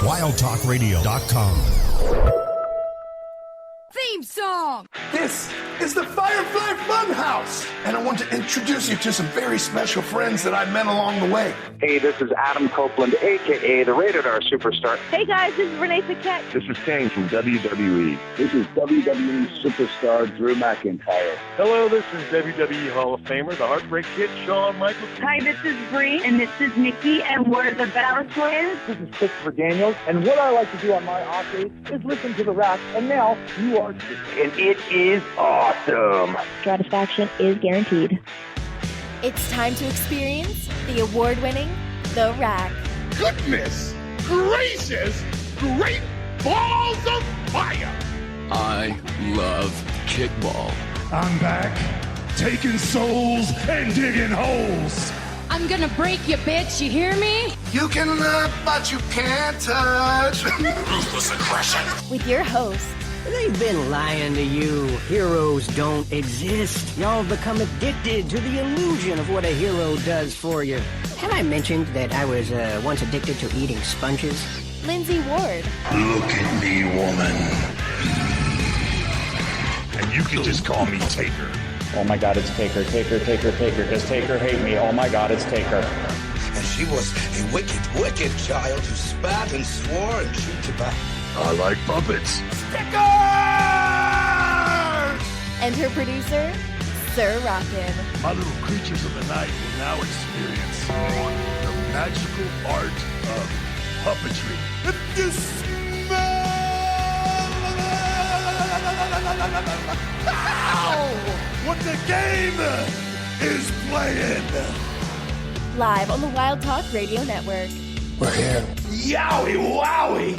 WildTalkRadio.com. Theme song! This is the Firefly Funhouse, and I want to introduce you to some very special friends that I met along the way. Hey, this is Adam Copeland, a.k.a. the Rated R Superstar. Hey guys, this is Renee Paquette. This is Kane from WWE. This is WWE Superstar Drew McIntyre. Hello, this is WWE Hall of Famer, the Heartbreak Kid, Shawn Michaels. Hi, this is Bree, and this is Nikki, and we're the Battle Twins. This is Christopher Daniels, and what I like to do on my off days is listen to the Rack, and now you are too. And it is awesome. Satisfaction is guaranteed. It's time to experience the award-winning The Rack. Goodness gracious, great balls of fire! I love kickball. I'm back, taking souls and digging holes. I'm gonna break you, bitch, you hear me? You can look, but you can't touch. Ruthless aggression. With your host, They've been lying to you. Heroes don't exist. Y'all become addicted to the illusion of what a hero does for you. Have I mentioned that I was once addicted to eating sponges? Lindsey Ward. Look at me, woman. And you can just call me Taker. Oh my god, it's Taker, Taker, Taker, Taker. Does Taker hate me? Oh my god, it's Taker. And she was a wicked, wicked child who spat and swore and chewed tobacco. I like puppets. Stickers! And her producer, Sir Rockin. My little creatures of the night will now experience the magical art of puppetry. If you smell what the game is playing. Live on the Wild Talk Radio Network. We're here. Yowie wowie!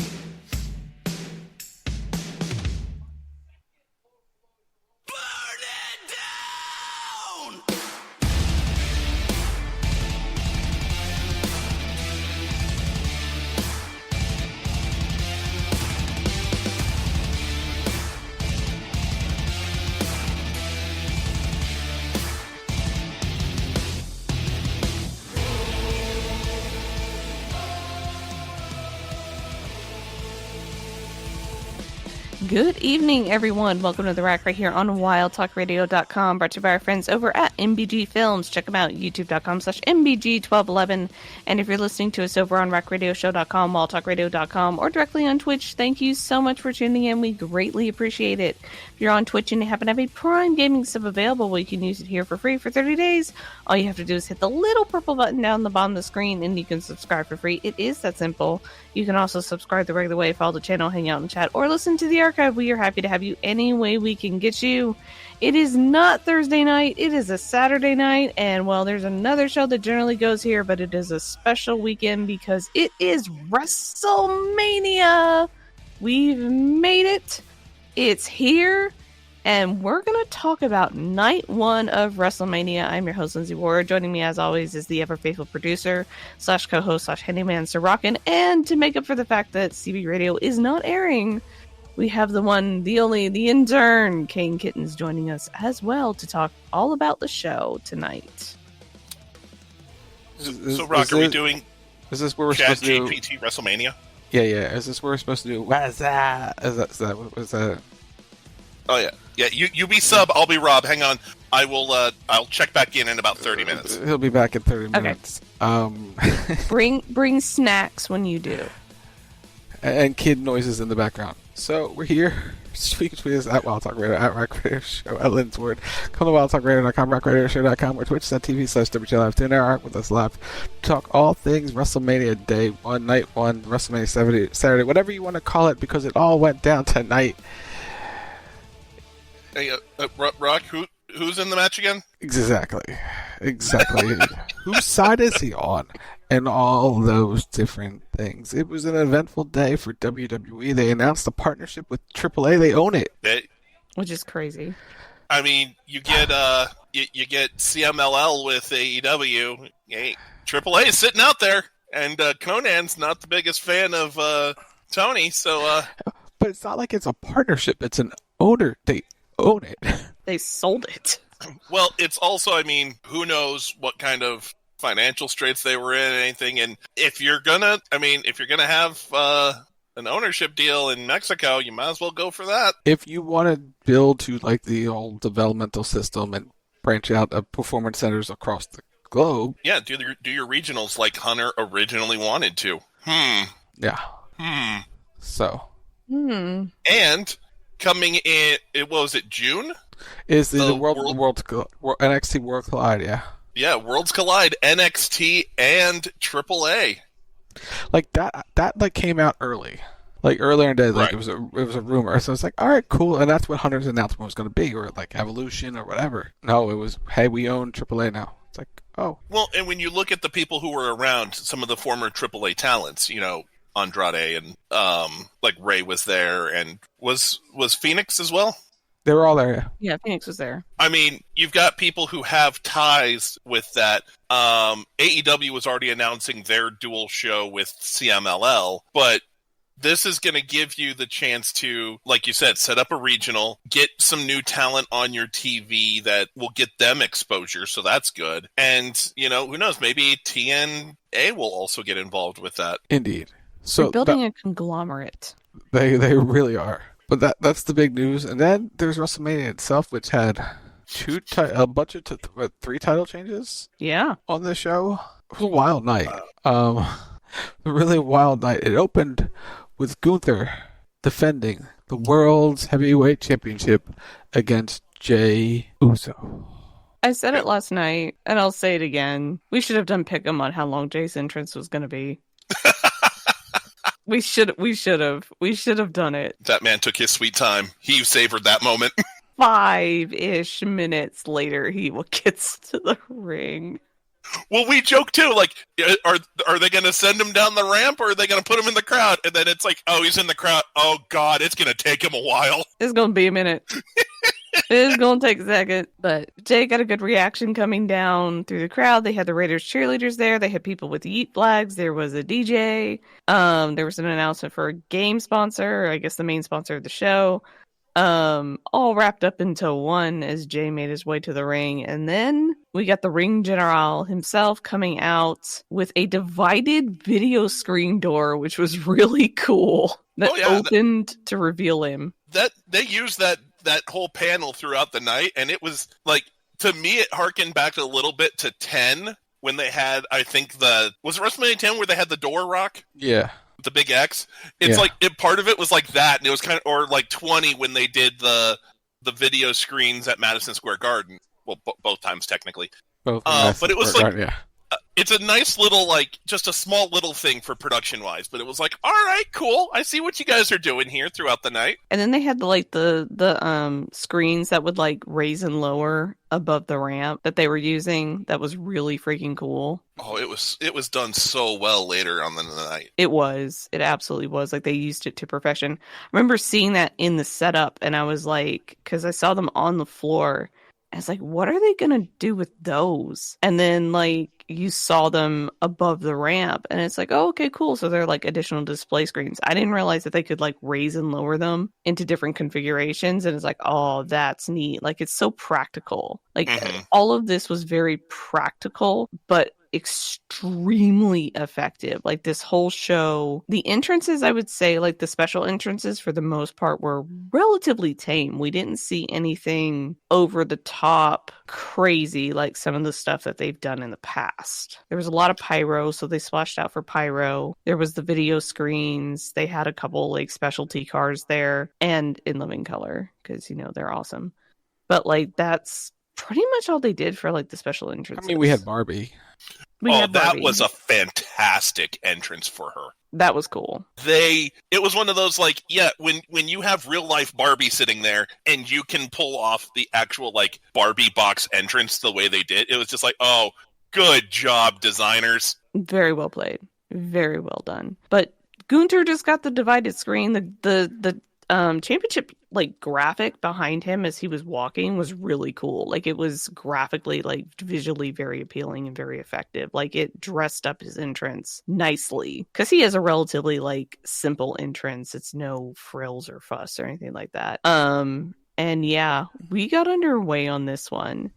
Good evening, everyone. Welcome to The Rack right here on WildTalkRadio.com, brought to you by our friends over at MBG Films. Check them out, youtube.com/MBG1211. And if you're listening to us over on RackRadioshow.com, WildTalkRadio.com, or directly on Twitch, thank you so much for tuning in. We greatly appreciate it. If you're on Twitch and you happen to have a Prime Gaming sub available, well, you can use it here for free for 30 days. All you have to do is hit the little purple button down the bottom of the screen, and you can subscribe for free. It is that simple. You can also subscribe the regular way, follow the channel, hang out and chat, or listen to the archive. We are happy to have you any way we can get you. It is not Thursday night. It is a Saturday night. And, well, there's another show that generally goes here, but it is a special weekend because it is Wrestlemania. We've made it. It's here. And we're going to talk about night one of Wrestlemania. I'm your host, Lindsey Ward. Joining me, as always, is the ever-faithful producer / co-host / handyman, Sir Rockin. And to make up for the fact that CB Radio is not airing, we have the one, the only, the intern, KaneKittens, joining us as well to talk all about the show tonight. So Rock, are we doing is this where we're Chad supposed to do GPT WrestleMania? Yeah. Is this where we're supposed to do? What is that? What was that? Oh yeah. You be sub, I'll be Rob. Hang on, I will. I'll check back in about 30 minutes. He'll be back in 30 minutes. Bring snacks when you do. And kid noises in the background. So we're here. You can tweet us at Wild Talk Radio, at Rack Radio Show, at Lindsey Ward. Come to WildTalkRadio.com, RackRadioShow.com, or Twitch.tv /WTLive. Tune in our with us live. Talk all things WrestleMania Day 1, Night 1, Wrestlemania Saturday, whatever you want to call it, because it all went down tonight. Hey, Rock, who's in the match again? Exactly. Whose side is he on? And all those different things. It was an eventful day for WWE. They announced a partnership with AAA. They own it. Which is crazy. I mean, you get you get CMLL with AEW. Hey, AAA is sitting out there, and Conan's not the biggest fan of Tony, so... But it's not like it's a partnership. It's an owner. They own it. They sold it. Well, it's also, I mean, who knows what kind of financial straits they were in, anything. And if you're gonna have an ownership deal in Mexico, you might as well go for that. If you want to build to like the old developmental system and branch out of performance centers across the globe. Yeah, do your regionals like Hunter originally wanted to. Yeah. So. And coming in, what was it, June? Is the NXT World Collide, yeah. Yeah, Worlds Collide, NXT and AAA. Like that like came out early. Like earlier in the day, like Right. it was a rumor. So it's like, all right, cool, and that's what Hunter's announcement was going to be, or like Evolution or whatever. No, it was, hey, we own AAA now. It's like, oh. Well, and when you look at the people who were around, some of the former AAA talents, Andrade and like Ray was there, and was Phoenix as well? They were all there, yeah. Yeah, Phoenix was there. I mean, you've got people who have ties with that. AEW was already announcing their dual show with CMLL, but this is going to give you the chance to, like you said, set up a regional, get some new talent on your TV that will get them exposure, so that's good. And, who knows, maybe TNA will also get involved with that. Indeed. So they're building a conglomerate. They really are. But that's the big news. And then there's WrestleMania itself, which had a bunch of 3 title changes. Yeah. On the show. It was a wild night. A really wild night. It opened with Gunther defending the World's Heavyweight Championship against Jey Uso. I said it last night, and I'll say it again. We should have done pick'em on how long Jay's entrance was going to be. We should have done it. That man took his sweet time. He savored that moment. 5-ish minutes later, he gets to the ring. Well, we joke too. Like, are they going to send him down the ramp, or are they going to put him in the crowd? And then it's like, oh, he's in the crowd. Oh God, it's going to take him a while. It's going to be a minute. It's going to take a second. But Jay got a good reaction coming down through the crowd. They had the Raiders cheerleaders there. They had people with YEETS flags. There was a DJ. There was an announcement for a game sponsor, I guess the main sponsor of the show. All wrapped up into one as Jay made his way to the ring. And then we got the ring general himself coming out with a divided video screen door, which was really cool. That opened to reveal him. That they used that whole panel throughout the night, and it was like, to me, it harkened back a little bit to 10 when they had, I think was it WrestleMania 10 where they had the door rock? Yeah. The big X. It's like part of it was like that, and it was kind of, or like 20 when they did the video screens at Madison Square Garden. Well, both times technically. Both. But it was like, Garden, yeah. It's a nice little, like, just a small little thing for production wise, but it was like, all right, cool. I see what you guys are doing here throughout the night. And then they had the screens that would like raise and lower above the ramp that they were using. That was really freaking cool. Oh, it was done so well later on in the night. It absolutely was. Like, they used it to perfection. I remember seeing that in the setup, and I was like, because I saw them on the floor, I was like, what are they gonna do with those? And then like you saw them above the ramp, and it's like, oh, okay, cool. So they're like additional display screens. I didn't realize that they could like raise and lower them into different configurations, and it's like, oh, that's neat. Like, it's so practical. Like all of this was very practical, but extremely effective. Like, this whole show, the entrances, I would say, like the special entrances for the most part were relatively tame. We didn't see anything over the top crazy like some of the stuff that they've done in the past. There was a lot of pyro, so they splashed out for pyro. There was the video screens. They had a couple like specialty cars there, and in living color, because they're awesome. But like, that's pretty much all they did for like the special entrances. I mean, we had Barbie. That was a fantastic entrance for her. That was cool. It was one of those, like, yeah, when you have real life Barbie sitting there and you can pull off the actual like Barbie box entrance the way they did, it was just like, oh, good job, designers. Very well played. Very well done. But Gunther just got the divided screen. The championship like graphic behind him as he was walking was really cool. Like, it was graphically, like, visually very appealing and very effective. Like, it dressed up his entrance nicely, because he has a relatively like simple entrance. It's no frills or fuss or anything like that. And yeah, we got underway on this one.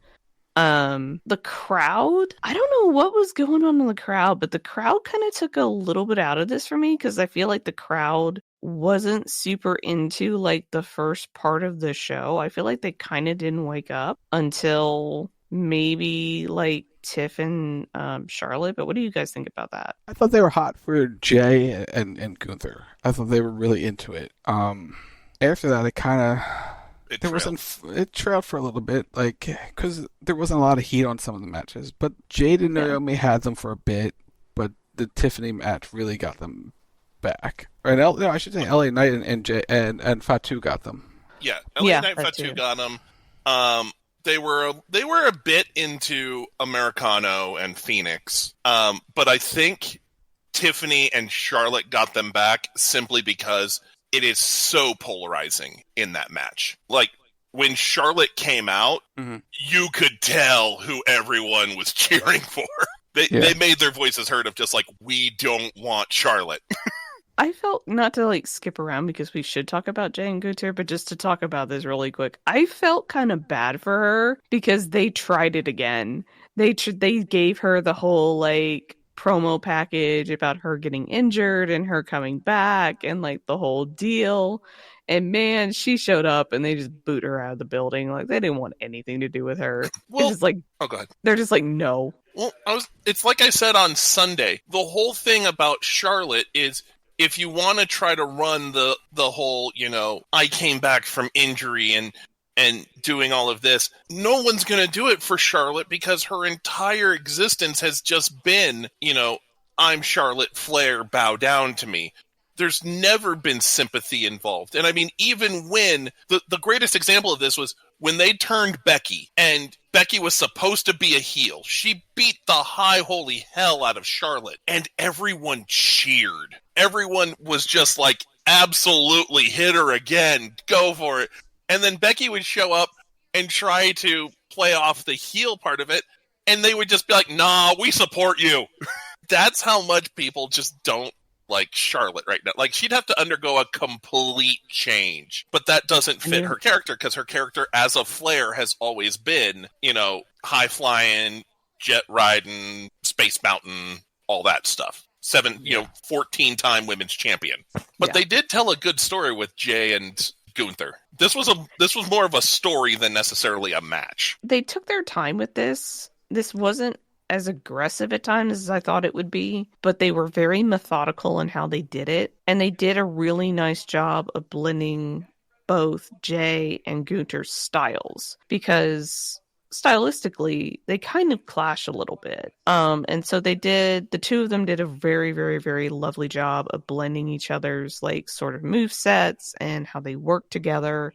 The crowd, I don't know what was going on in the crowd, but the crowd kind of took a little bit out of this for me because I feel like the crowd wasn't super into like the first part of the show. I feel like they kind of didn't wake up until maybe like Tiff and Charlotte. But what do you guys think about that? I thought they were hot for Jay and Gunther. I thought they were really into it. After that, it kind of... It trailed for a little bit, like, because there wasn't a lot of heat on some of the matches. But Jade and Naomi had them for a bit, but the Tiffany match really got them back. Or I should say LA Knight and Fatu got them. Yeah, LA Knight and Fatu got them. They were a bit into Americano and Phoenix, but I think Tiffany and Charlotte got them back simply because it is so polarizing in that match. Like, when Charlotte came out, you could tell who everyone was cheering for. They made their voices heard of just like, we don't want Charlotte. I felt, not to like skip around because we should talk about Jay and Gunther, but just to talk about this really quick, I felt kind of bad for her because they tried it again. They gave her the whole like promo package about her getting injured and her coming back and like the whole deal. And man, she showed up and they just boot her out of the building. Like they didn't want anything to do with her. Well, just like, oh, go ahead. They're just like, no. Well, it's like I said on Sunday. The whole thing about Charlotte is if you want to try to run the whole, I came back from injury and doing all of this, no one's going to do it for Charlotte because her entire existence has just been, I'm Charlotte Flair, bow down to me. There's never been sympathy involved. And I mean, even when, the greatest example of this was when they turned Becky, and Becky was supposed to be a heel. She beat the high holy hell out of Charlotte, and everyone cheered. Everyone was just like, absolutely, hit her again, go for it. And then Becky would show up and try to play off the heel part of it, and they would just be like, nah, we support you. That's how much people just don't like Charlotte right now. Like, she'd have to undergo a complete change, but that doesn't fit her character, because her character as a Flair has always been, high-flying, jet-riding, space mountain, all that stuff. 14-time women's champion. But they did tell a good story with Jay and Gunther. This was more of a story than necessarily a match. They took their time with this. This wasn't as aggressive at times as I thought it would be, but they were very methodical in how they did it. And they did a really nice job of blending both Jay and Gunther's styles, because stylistically they kind of clash a little bit. And so the two of them did a very, very, very lovely job of blending each other's like sort of move sets and how they work together.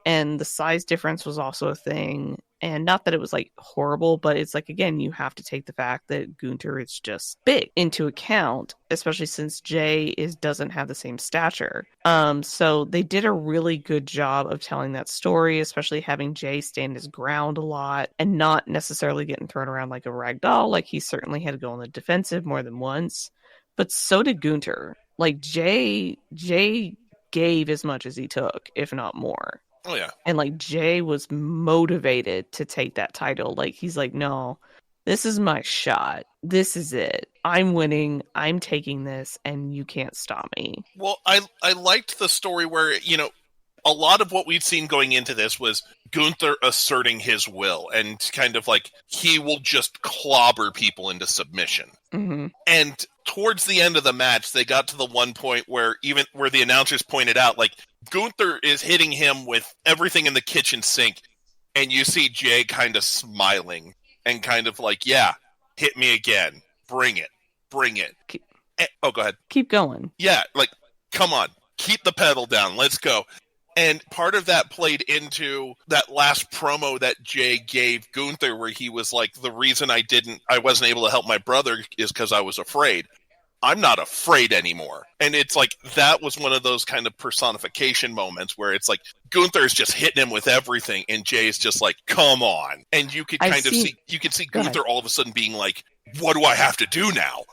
And the size difference was also a thing. And not that it was like horrible, but it's like, again, you have to take the fact that Gunther is just big into account, especially since Jay doesn't have the same stature. So they did a really good job of telling that story, especially having Jay stand his ground a lot and not necessarily getting thrown around like a rag doll. Like, he certainly had to go on the defensive more than once, but so did Gunther. Like, Jay gave as much as he took, if not more. Oh, yeah. And, like, Jay was motivated to take that title. Like, he's like, no, this is my shot. This is it. I'm winning. I'm taking this, and you can't stop me. Well, I liked the story where, a lot of what we'd seen going into this was Gunther asserting his will and kind of like, he will just clobber people into submission. Mm-hmm. And towards the end of the match, they got to the one point where the announcers pointed out, like, Gunther is hitting him with everything in the kitchen sink, and you see Jay kind of smiling and kind of like, yeah, hit me again. Bring it. Go ahead. Keep going. Yeah, like, come on. Keep the pedal down. Let's go. And part of that played into that last promo that Jay gave Gunther, where he was like, the reason I wasn't able to help my brother is because I was afraid. I'm not afraid anymore. And it's like, that was one of those kind of personification moments where it's like, Gunther's just hitting him with everything, and Jay's just like, come on. And you could see Gunther all of a sudden being like, what do I have to do now?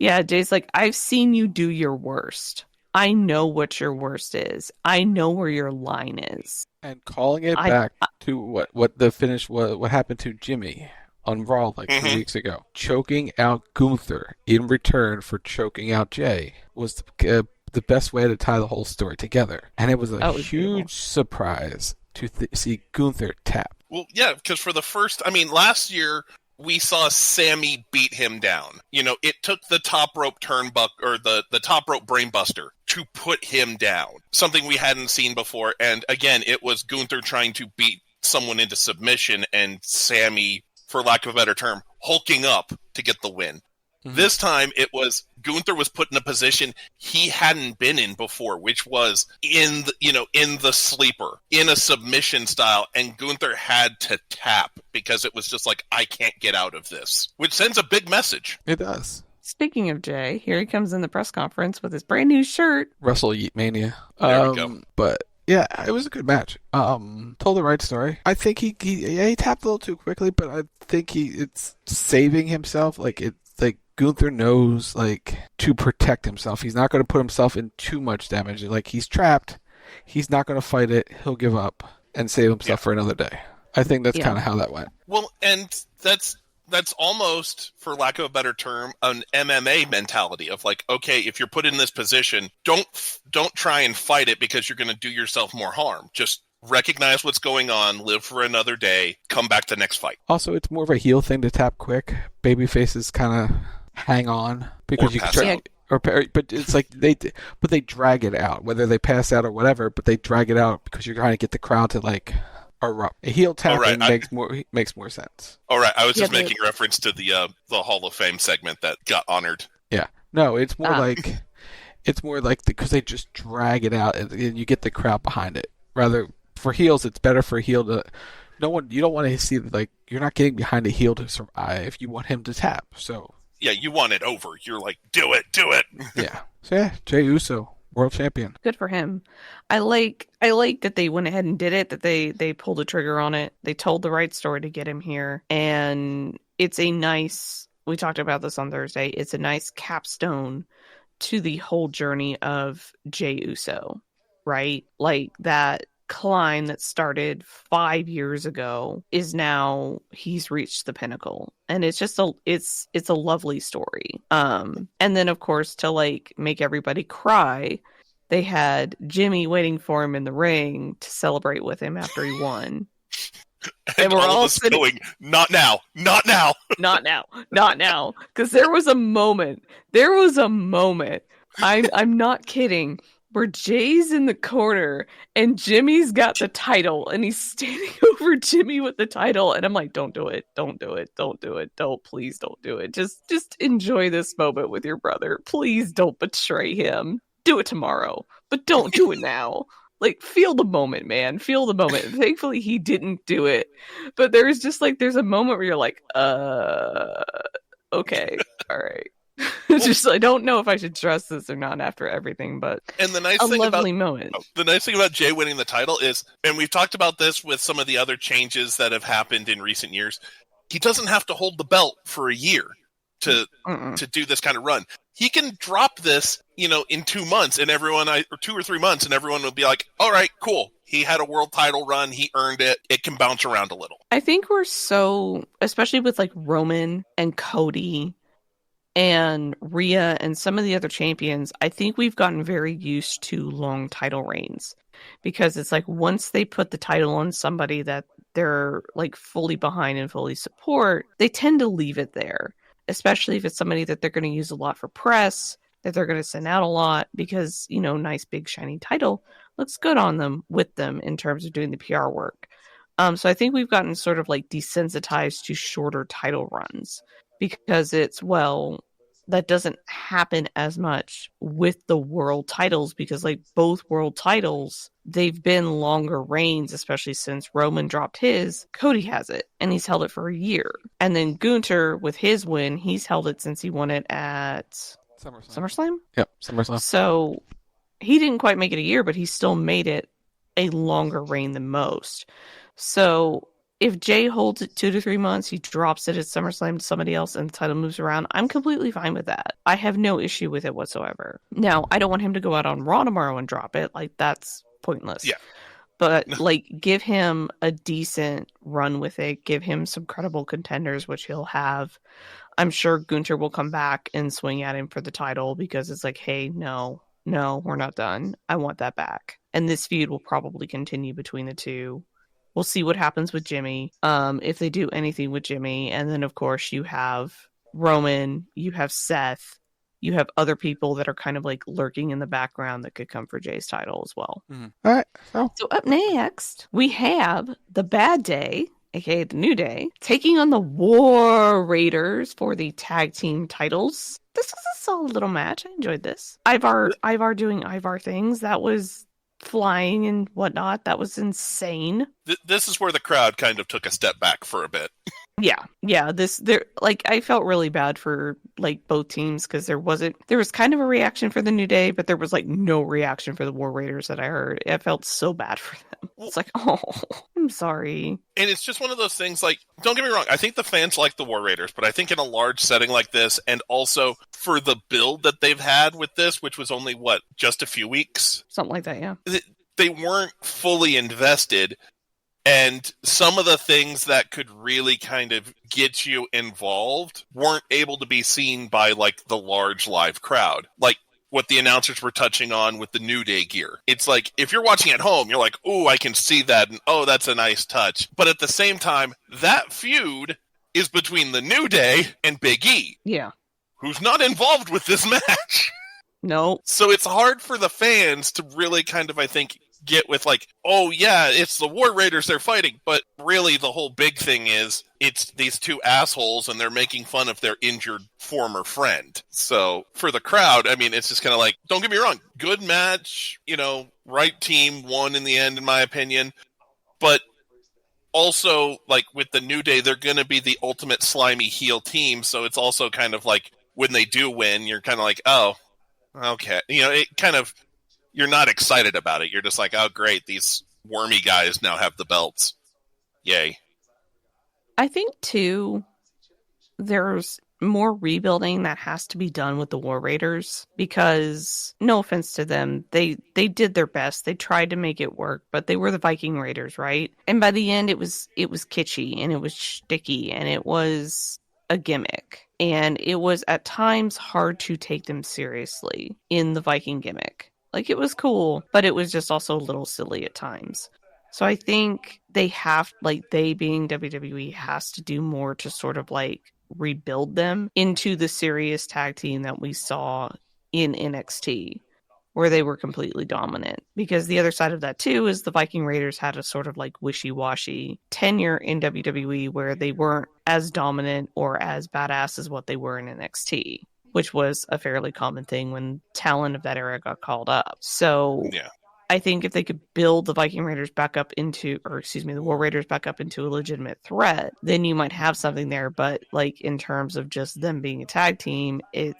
Yeah, Jay's like, I've seen you do your worst. I know what your worst is. I know where your line is. And calling it back to what the finish was, what happened to Jimmy on Raw like 2 weeks ago. Choking out Gunther in return for choking out Jay was the best way to tie the whole story together. And it was a huge surprise to see Gunther tap. Well, yeah, because for the first, last year we saw Sammy beat him down. It took the top rope or the top rope brainbuster to put him down. Something we hadn't seen before. And again, it was Gunther trying to beat someone into submission and Sammy, for lack of a better term, hulking up to get the win. Mm-hmm. This time it was Gunther was put in a position he hadn't been in before, which was in the sleeper, in a submission style, and Gunther had to tap because it was just like, I can't get out of this, which sends a big message. It does. Speaking of Jay, here he comes in the press conference with his brand new shirt. WrestleMania. There we go. But yeah, it was a good match. Told the right story. I think he tapped a little too quickly, but I think it's saving himself. Gunther knows, to protect himself. He's not going to put himself in too much damage. He's trapped. He's not going to fight it. He'll give up and save himself for another day. I think that's kind of how that went. Well, and that's almost, for lack of a better term, an MMA mentality of okay, if you're put in this position, don't try and fight it because you're going to do yourself more harm. Just recognize what's going on, live for another day, come back the next fight. Also, it's more of a heel thing to tap quick. Baby faces kind of hang on because you can try, but it's they drag it out, whether they pass out or whatever, but they drag it out because you're trying to get the crowd to erupt. A heel tapping makes more sense. All right, I was just making reference to the Hall of Fame segment that got honored. Yeah, no, it's more because they just drag it out and you get the crowd behind it. Rather, for heels, it's better for a heel to. You don't want to see you're not getting behind a heel to survive. You want him to tap. So yeah, you want it over. You're like, do it. Yeah. So yeah, Jey Uso, world champion. Good for him. I like that they went ahead and did it. That they pulled the trigger on it. They told the right story to get him here, and it's a nice. We talked about this on Thursday. It's a nice capstone to the whole journey of Jey Uso, right? That climb that started 5 years ago is now he's reached the pinnacle, and it's just it's a lovely story. And then of course to make everybody cry, they had Jimmy waiting for him in the ring to celebrate with him after he won. And we're all going, not now, not now, not now, not now, because there was a moment. I'm not kidding. Where Jay's in the corner and Jimmy's got the title and he's standing over Jimmy with the title, and I'm like, don't do it, please don't do it. Just enjoy this moment with your brother. Please don't betray him. Do it tomorrow, but don't do it now. Feel the moment, man. Feel the moment. Thankfully, he didn't do it, but there's there's a moment where you're like, okay, all right. Just I don't know if I should trust this or not after everything, but and the nice moment. The nice thing about Jay winning the title is, and we've talked about this with some of the other changes that have happened in recent years, he doesn't have to hold the belt for a year to do this kind of run. He can drop this, in 2 months, and everyone, or 2 or 3 months, and everyone will be like, all right, cool. He had a world title run. He earned it. It can bounce around a little. I think we're so, especially with Roman and Cody and Rhea and some of the other champions, I think we've gotten very used to long title reigns, because it's once they put the title on somebody that they're fully behind and fully support, they tend to leave it there, especially if it's somebody that they're going to use a lot for press, that they're going to send out a lot, because nice big shiny title looks good on them with them in terms of doing the PR work. So I think we've gotten sort of desensitized to shorter title runs, because it's, that doesn't happen as much with the world titles, because both world titles, they've been longer reigns, especially since Roman dropped his. Cody has it, and he's held it for a year. And then Gunther, with his win, he's held it since he won it at SummerSlam? Yep, SummerSlam. So he didn't quite make it a year, but he still made it a longer reign than most. So if Jay holds it 2 to 3 months, he drops it at SummerSlam to somebody else and the title moves around, I'm completely fine with that. I have no issue with it whatsoever. Now, I don't want him to go out on Raw tomorrow and drop it. That's pointless. Yeah. But, like, give him a decent run with it. Give him some credible contenders, which he'll have. I'm sure Gunther will come back and swing at him for the title because it's like, hey, no, we're not done. I want that back. And this feud will probably continue between the two. We'll see what happens with Jimmy, if they do anything with Jimmy. And then, of course, you have Roman, you have Seth, you have other people that are kind of like lurking in the background that could come for Jay's title as well. Mm-hmm. All right. So up next, we have the Bad Day, aka the New Day, taking on the War Raiders for the tag team titles. This was a solid little match. I enjoyed this. Ivar doing Ivar things. That was flying and whatnot. That was insane. This is where the crowd kind of took a step back for a bit. Yeah. I felt really bad for like both teams because there was kind of a reaction for the New Day, but there was like no reaction for the War Raiders that I heard. I felt so bad for them. It's like, oh, I'm sorry. And it's just one of those things, like, don't get me wrong, I think the fans like the War Raiders, but I think in a large setting like this, and also for the build that they've had with this, which was only, just a few weeks? Something like that, yeah. They weren't fully invested. And some of the things that could really kind of get you involved weren't able to be seen by, like, the large live crowd. Like what the announcers were touching on with the New Day gear. It's like, if you're watching at home, you're like, oh, I can see that, and oh, that's a nice touch. But at the same time, that feud is between the New Day and Big E. Yeah. Who's not involved with this match. No. So it's hard for the fans to really kind of, I think, get with like, oh yeah, it's the War Raiders they're fighting, but really the whole big thing is it's these two assholes and they're making fun of their injured former friend. So for the crowd, I mean, it's just kind of like, don't get me wrong, good match, right team won in the end, in my opinion, but also like with the New Day, they're going to be the ultimate slimy heel team, so it's also kind of like when they do win, you're kind of like, oh, okay, it kind of, you're not excited about it. You're just like, oh, great, these wormy guys now have the belts. Yay. I think, too, there's more rebuilding that has to be done with the War Raiders because, no offense to them, they did their best. They tried to make it work, but they were the Viking Raiders, right? And by the end, it was kitschy, and it was shticky, and it was a gimmick. And it was, at times, hard to take them seriously in the Viking gimmick. Like, it was cool, but it was just also a little silly at times. So I think they being WWE, has to do more to sort of, like, rebuild them into the serious tag team that we saw in NXT, where they were completely dominant. Because the other side of that, too, is the Viking Raiders had a sort of, like, wishy-washy tenure in WWE where they weren't as dominant or as badass as what they were in NXT, which was a fairly common thing when talent of that era got called up. So yeah. I think if they could build the Viking Raiders back up the War Raiders back up into a legitimate threat, then you might have something there. But like in terms of just them being a tag team, it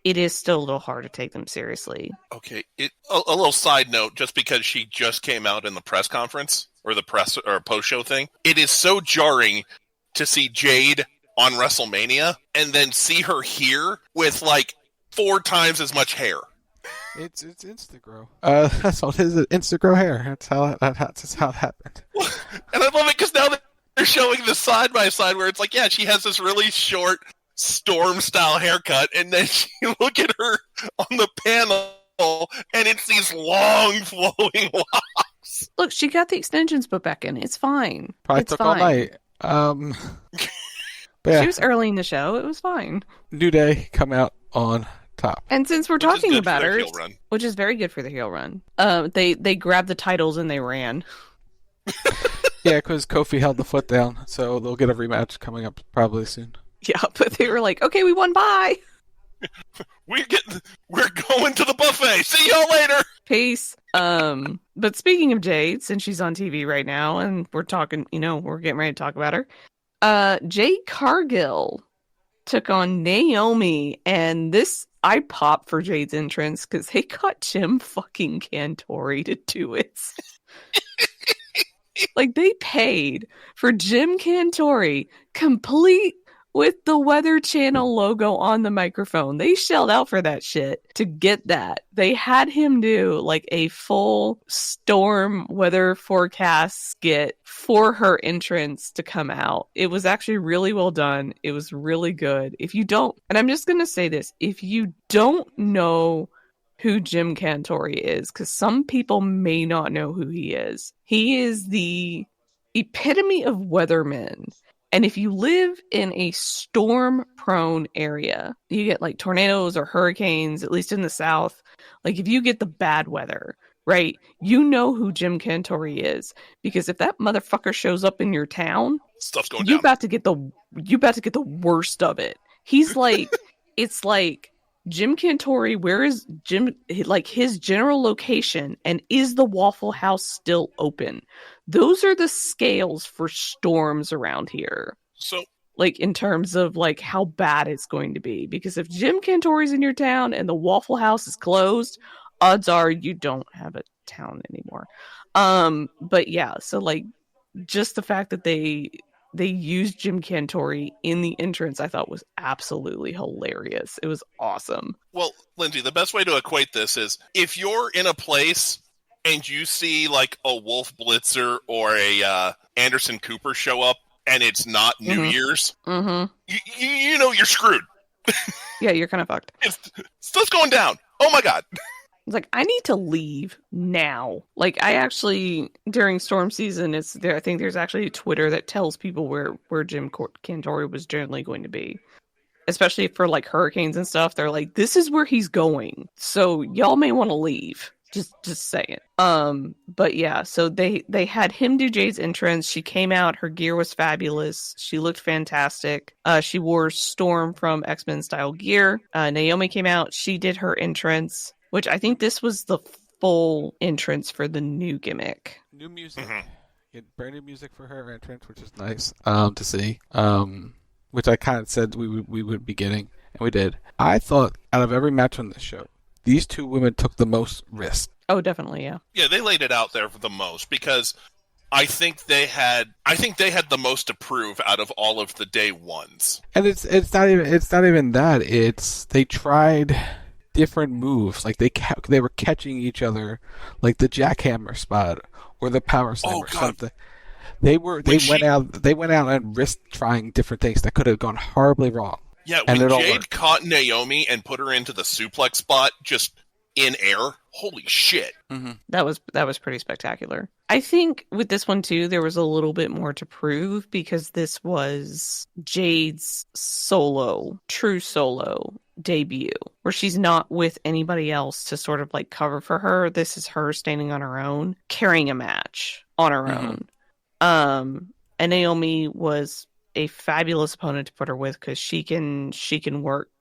is still a little hard to take them seriously. Okay. A little side note, just because she just came out in the press conference or the press or post-show thing, it is so jarring to see Jade on WrestleMania and then see her here with like 4 times as much hair. It's Instagrow. That's all it is. Instagrow hair. That's how it happened. And I love it because now they're showing the side by side where it's like, yeah, she has this really short Storm style haircut, and then you look at her on the panel and it's these long flowing locks. Look, she got the extensions put back in. It's fine. Probably took all night. Yeah. She was early in the show. It was fine. New Day come out on top. And since we're talking about her, which is very good for the heel run, they grabbed the titles and they ran. Yeah, because Kofi held the foot down, so they'll get a rematch coming up probably soon. Yeah, but they were like, okay, we won, bye. We're going to the buffet. See y'all later. Peace. But speaking of Jade, since she's on TV right now and we're talking, we're getting ready to talk about her. Jade Cargill took on Naomi, and I popped for Jade's entrance because they got Jim fucking Cantori to do it. Like, they paid for Jim Cantori, complete with the Weather Channel logo on the microphone. They shelled out for that shit to get that. They had him do like a full storm weather forecast skit for her entrance to come out. It was actually really well done. It was really good. If you don't, and I'm just going to say this, if you don't know who Jim Cantori is, because some people may not know who he is the epitome of weathermen. And if you live in a storm-prone area, you get like tornadoes or hurricanes, at least in the South. Like if you get the bad weather, right? You know who Jim Cantori is, because if that motherfucker shows up in your town, stuff's going you down. about to get the worst of it. He's like, it's like Jim Cantori. Where is Jim? Like his general location, and is the Waffle House still open? Those are the scales for storms around here. So, like in terms of like how bad it's going to be, because if Jim Cantori's in your town and the Waffle House is closed, odds are you don't have a town anymore. But yeah, so like just the fact that they used Jim Cantori in the entrance, I thought was absolutely hilarious. It was awesome. Well, Lindsay, the best way to equate this is if you're in a place and you see like a Wolf Blitzer or a Anderson Cooper show up and it's not New Year's, you know you're screwed. Yeah, you're kind of fucked. Stuff's going down. Oh my God. It's like, I need to leave now. Like, I actually, during storm season, I think there's actually a Twitter that tells people where Jim Cantori was generally going to be. Especially for, like, hurricanes and stuff. They're like, this is where he's going. So, y'all may want to leave. Just saying. But yeah, so they had him do Jade's entrance. She came out. Her gear was fabulous. She looked fantastic. She wore Storm from X-Men style gear. Naomi came out. She did her entrance, which I think this was the full entrance for the new gimmick. New music. Get brand new music for her entrance, which is nice to see. Which I kind of said we would be getting, and we did. I thought out of every match on this show, these two women took the most risk. Oh, definitely, yeah. Yeah, they laid it out there for the most because I think they had the most to prove out of all of the day ones. And it's not even that. It's they tried different moves. Like they were catching each other, like the jackhammer spot or the power slam or something. They went out and risked trying different things that could have gone horribly wrong. Yeah, when Jade caught Naomi and put her into the suplex spot just in air, holy shit. Mm-hmm. That was pretty spectacular. I think with this one too, there was a little bit more to prove because this was Jade's true solo debut, where she's not with anybody else to sort of like cover for her. This is her standing on her own, carrying a match on her own. And Naomi was a fabulous opponent to put her with because she can work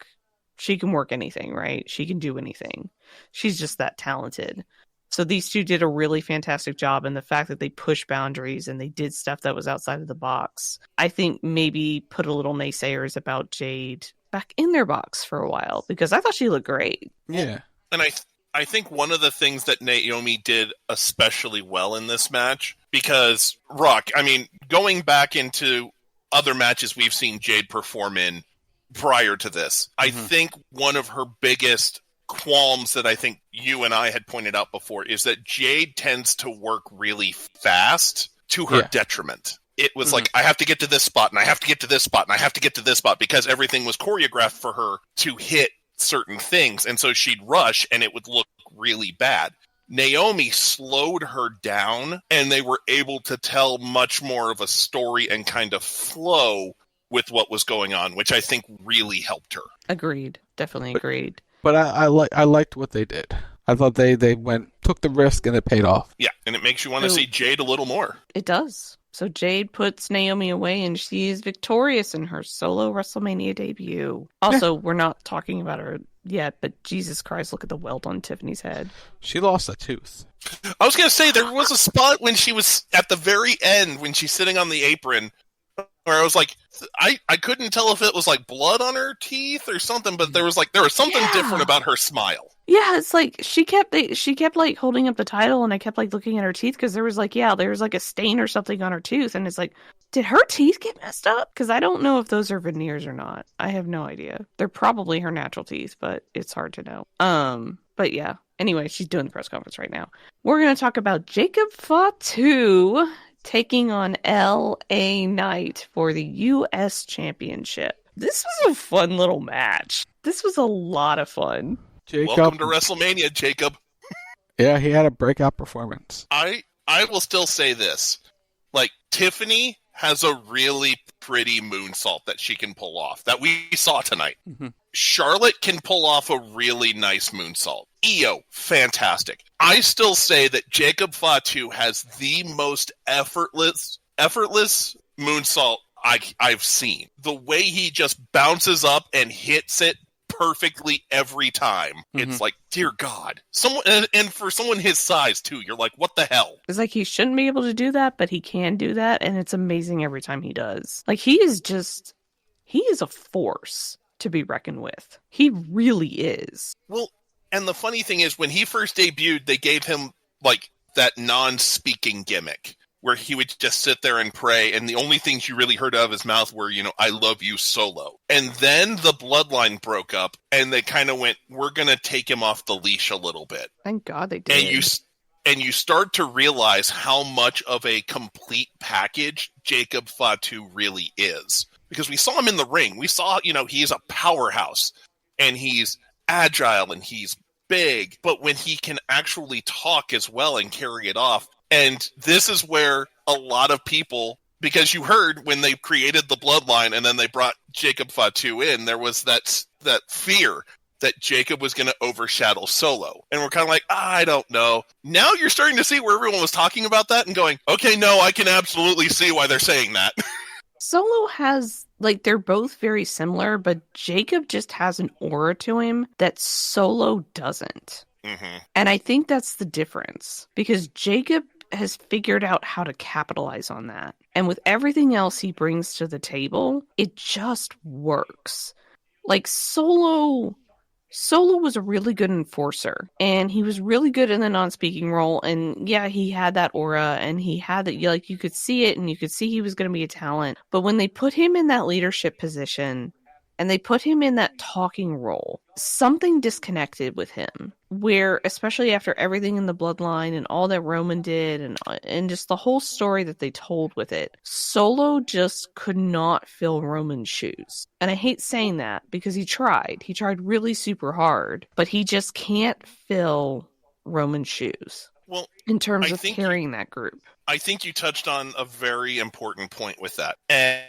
anything, right? She can do anything. She's just that talented. So these two did a really fantastic job, and the fact that they pushed boundaries and they did stuff that was outside of the box, I think maybe put a little naysayers about Jade back in their box for a while, because I thought she looked great. Yeah. And I think one of the things that Naomi did especially well in this match, because going back into other matches we've seen Jade perform in prior to this, I think one of her biggest qualms that I think you and I had pointed out before is that Jade tends to work really fast to her detriment. It was like, I have to get to this spot, and I have to get to this spot, and I have to get to this spot, because everything was choreographed for her to hit certain things, and so she'd rush, and it would look really bad. Naomi slowed her down, and they were able to tell much more of a story and kind of flow with what was going on, which I think really helped her. Agreed. Definitely agreed. But I liked what they did. I thought they took the risk and it paid off. Yeah, and it makes you want to see Jade a little more. It does. So Jade puts Naomi away, and she is victorious in her solo WrestleMania debut. Also, we're not talking about her yet, but Jesus Christ, look at the welt on Tiffany's head. She lost a tooth. I was going to say, there was a spot when she was at the very end, when she's sitting on the apron, where I was like, I couldn't tell if it was like blood on her teeth or something, but there was something different about her smile. Yeah, it's like she kept like holding up the title, and I kept like looking at her teeth because there was like a stain or something on her tooth, and it's like, did her teeth get messed up? Because I don't know if those are veneers or not. I have no idea. They're probably her natural teeth, but it's hard to know. But yeah. Anyway, she's doing the press conference right now. We're gonna talk about Jacob Fatu taking on LA Knight for the U.S. Championship. This was a fun little match. This was a lot of fun. Jacob. Welcome to WrestleMania, Jacob. Yeah, he had a breakout performance. I will still say this. Like, Tiffany has a really pretty moonsault that she can pull off that we saw tonight. Mm-hmm. Charlotte can pull off a really nice moonsault. Io, fantastic. I still say that Jacob Fatu has the most effortless moonsault I've seen. The way he just bounces up and hits it perfectly every time. Mm-hmm. It's like, dear God. And for someone his size, too, you're like, what the hell? It's like he shouldn't be able to do that, but he can do that, and it's amazing every time he does. Like, he is a force to be reckoned with. He really is. Well, and the funny thing is, when he first debuted, they gave him, like, that non-speaking gimmick, where he would just sit there and pray, and the only things you really heard out of his mouth were, I love you, Solo. And then the bloodline broke up, and they kind of went, we're going to take him off the leash a little bit. Thank God they did. And you start to realize how much of a complete package Jacob Fatu really is. Because we saw him in the ring. We saw, he's a powerhouse, and he's agile, and he's big. But when he can actually talk as well and carry it off, and this is where a lot of people, because you heard when they created the bloodline and then they brought Jacob Fatu in, there was that fear that Jacob was going to overshadow Solo. And we're kind of like, I don't know. Now you're starting to see where everyone was talking about that and going, okay, no, I can absolutely see why they're saying that. Solo has, they're both very similar, but Jacob just has an aura to him that Solo doesn't. Mm-hmm. And I think that's the difference, because Jacob has figured out how to capitalize on that. And with everything else he brings to the table, it just works. Like, Solo was a really good enforcer, and he was really good in the non-speaking role, and yeah, he had that aura, and he had that, you could see it, and you could see he was going to be a talent. But when they put him in that leadership position, and they put him in that talking role, something disconnected with him, where, especially after everything in the bloodline and all that Roman did and just the whole story that they told with it, Solo just could not fill Roman's shoes. And I hate saying that because he tried really super hard, but he just can't fill Roman's shoes. Well, in terms of carrying that group. I think you touched on a very important point with that. And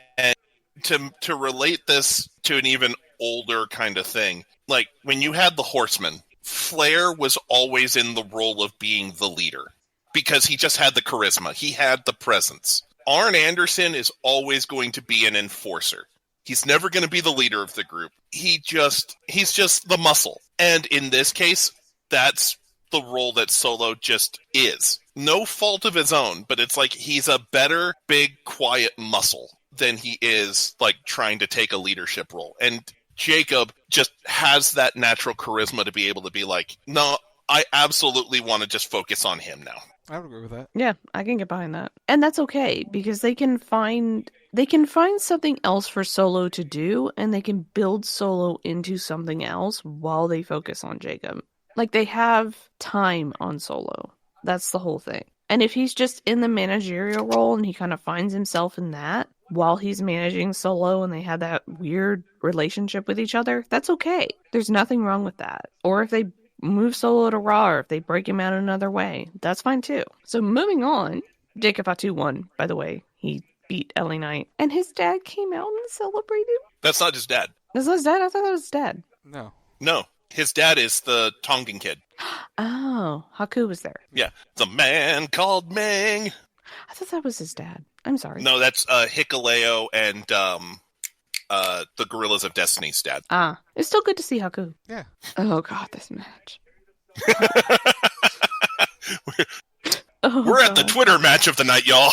to relate this to an even older kind of thing, like when you had the Horsemen, Flair was always in the role of being the leader because he just had the charisma. He had the presence. Arn Anderson is always going to be an enforcer. He's never going to be the leader of the group. He's just the muscle. And in this case, that's the role that Solo just is. No fault of his own, but it's like he's a better, big, quiet muscle than he is like trying to take a leadership role. And Jacob just has that natural charisma to be able to be like, no, I absolutely want to just focus on him now. I would agree with that. Yeah, I can get behind that. And that's okay, because they can find something else for Solo to do, and they can build Solo into something else while they focus on Jacob. Like, they have time on Solo. That's the whole thing. And if he's just in the managerial role and he kind of finds himself in that while he's managing Solo and they have that weird relationship with each other, that's okay. There's nothing wrong with that. Or if they move Solo to Raw, or if they break him out another way, that's fine too. So moving on, Jacob Fatu won, by the way. He beat LA Knight. And his dad came out and celebrated. That's not his dad. Is that his dad? I thought that was his dad. No. His dad is the Tongan kid. Oh, Haku was there. Yeah. The man called Meng. I thought that was his dad. I'm sorry. No, that's Hikuleo and the Gorillas of Destiny's dad. Ah, it's still good to see Haku. Yeah. Oh, God, this match. We're at the Twitter match of the night, y'all.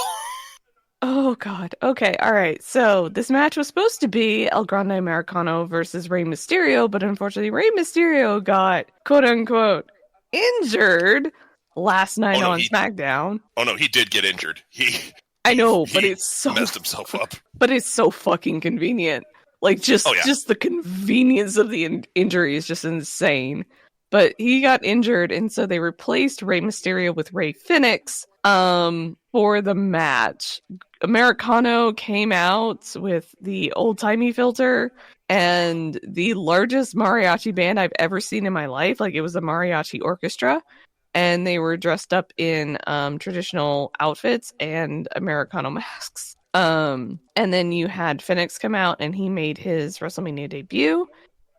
Oh, Oh, God. Okay, all right. So this match was supposed to be El Grande Americano versus Rey Mysterio, but unfortunately Rey Mysterio got, quote-unquote, injured last night on SmackDown. Oh, no, he did get injured. I know, but it's so... messed himself up. But it's so fucking convenient. Like, just the convenience of the injury is just insane. But he got injured, and so they replaced Rey Mysterio with Rey Fenix for the match. Americano came out with the old-timey filter and the largest mariachi band I've ever seen in my life. Like, it was a mariachi orchestra, and they were dressed up in traditional outfits and Americano masks. And then you had Fenix come out, and he made his WrestleMania debut.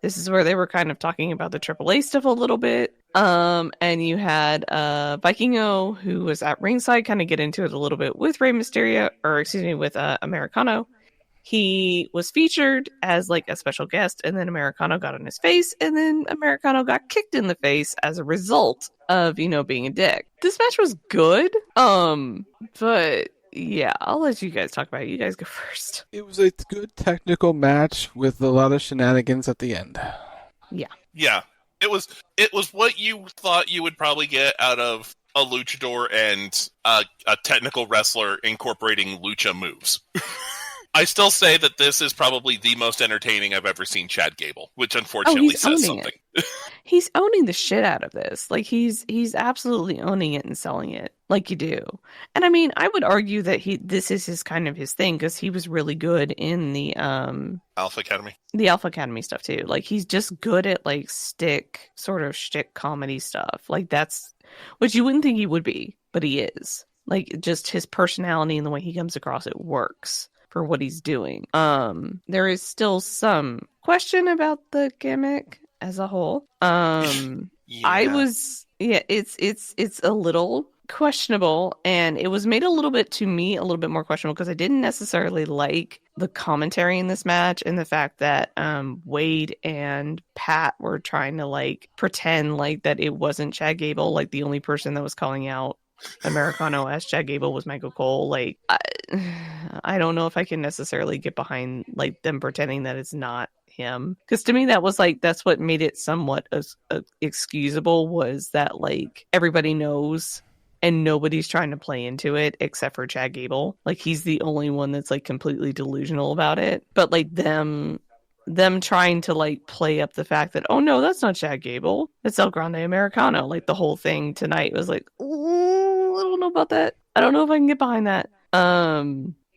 This is where they were kind of talking about the AAA stuff a little bit. And you had Vikingo, who was at ringside, kind of get into it a little bit with Rey Mysterio, with Americano. He was featured as like a special guest, and then Americano got on his face, and then Americano got kicked in the face as a result of, being a dick. This match was good, but yeah, I'll let you guys talk about it. You guys go first. It was a good technical match with a lot of shenanigans at the end. Yeah. Yeah. It was what you thought you would probably get out of a luchador and a technical wrestler incorporating lucha moves. I still say that this is probably the most entertaining I've ever seen Chad Gable, which unfortunately says something. He's owning the shit out of this. Like, he's absolutely owning it and selling it like you do. And I mean, I would argue that this is his kind of his thing, because he was really good in the Alpha Academy. The Alpha Academy stuff too. Like, he's just good at like shtick comedy stuff. Like, that's which you wouldn't think he would be, but he is. Like, just his personality and the way he comes across, it works for what he's doing. There is still some question about the gimmick as a whole. It's a little questionable, and it was made a little bit more questionable because I didn't necessarily like the commentary in this match, and the fact that Wade and Pat were trying to like pretend like that it wasn't Chad Gable. Like, the only person that was calling out Americano as Chad Gable was Michael Cole. Like, I don't know if I can necessarily get behind like them pretending that it's not him, because to me that's what made it somewhat excusable, was that like everybody knows and nobody's trying to play into it except for Chad Gable. Like, he's the only one that's like completely delusional about it. But like them trying to like play up the fact that, oh no, that's not Chad Gable, it's El Grande Americano. Like, the whole thing tonight was like, I don't know about that. I don't know if I can get behind that.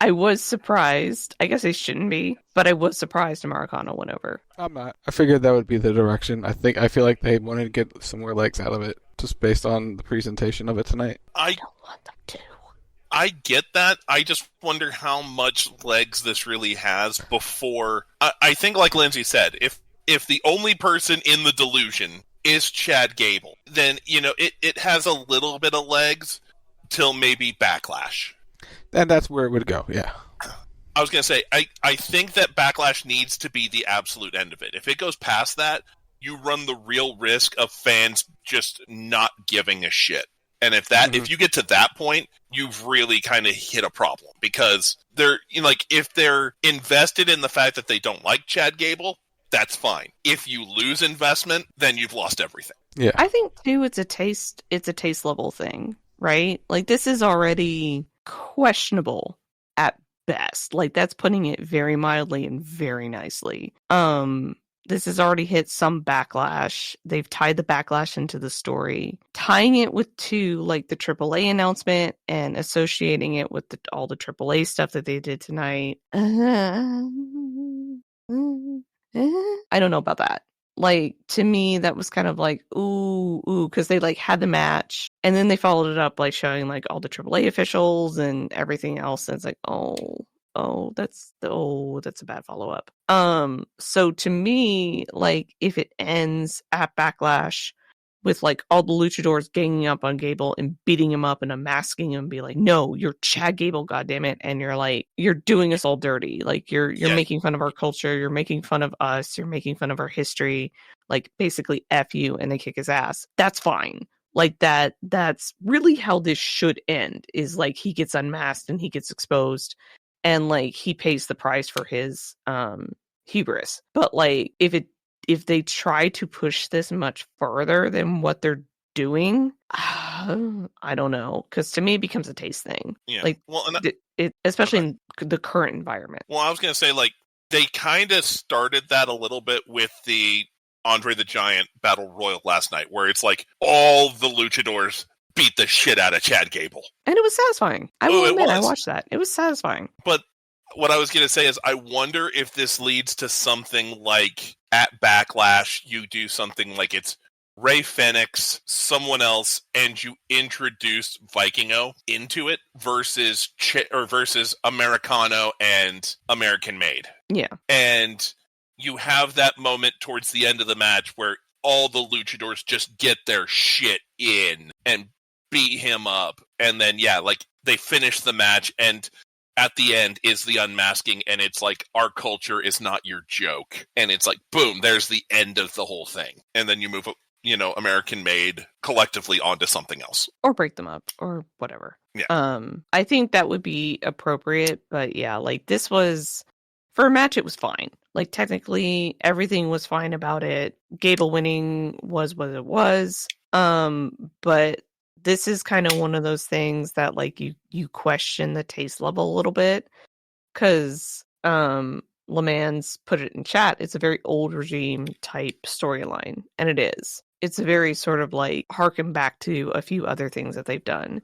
I was surprised. I guess I shouldn't be, but I was surprised Americano went over. I'm not. I figured that would be the direction. I feel like they wanted to get some more legs out of it, just based on the presentation of it tonight. I don't want them to. I get that. I just wonder how much legs this really has before. I think, like Lindsay said, if the only person in the delusion is Chad Gable, then it has a little bit of legs till maybe Backlash. And that's where it would go, yeah. I was going to say, I think that Backlash needs to be the absolute end of it. If it goes past that, you run the real risk of fans just not giving a shit. And if you get to that point, you've really kind of hit a problem, because if they're invested in the fact that they don't like Chad Gable, that's fine. If you lose investment, then you've lost everything. Yeah. I think too, it's a taste level thing, right? Like, this is already questionable at best. Like, that's putting it very mildly and very nicely. This has already hit some backlash. They've tied the backlash into the story, tying it with like the AAA announcement and associating it with all the AAA stuff that they did tonight. I don't know about that. Like, to me, that was kind of like, ooh, because they like had the match, and then they followed it up like showing like all the AAA officials and everything else, and it's like, that's a bad follow up. So to me, like, if it ends at Backlash with like all the luchadors ganging up on Gable and beating him up and unmasking him and be like, no, you're Chad Gable, goddammit, and you're like, you're doing us all dirty. Like, you're making fun of our culture, you're making fun of us, you're making fun of our history, like, basically F you, and they kick his ass. That's fine. Like, that's really how this should end, is like he gets unmasked and he gets exposed and like he pays the price for his hubris. But like if they try to push this much further than what they're doing, I don't know, because to me it becomes a taste thing. Yeah. Like, well, it especially in the current environment. Well, I was going to say, like, they kind of started that a little bit with the Andre the Giant Battle Royal last night, where it's like all the luchadors beat the shit out of Chad Gable. And it was satisfying. I will admit, I watched that. It was satisfying. But what I was going to say is, I wonder if this leads to something like at Backlash, you do something like it's Ray Fenix, someone else, and you introduce Vikingo into it versus Americano and American Made. Yeah. And you have that moment towards the end of the match where all the luchadors just get their shit in and beat him up. And then, yeah, like they finish the match, and at the end is the unmasking, and it's like, our culture is not your joke. And it's like, boom, there's the end of the whole thing. And then you move, American Made collectively onto something else. Or break them up, or whatever. Yeah. I think that would be appropriate, but yeah, like this was, for a match, it was fine. Like technically, everything was fine about it. Gable winning was what it was. But this is kind of one of those things that like you question the taste level a little bit, because LeMans put it in chat. It's a very old regime type storyline, and it is. It's a very sort of like harken back to a few other things that they've done.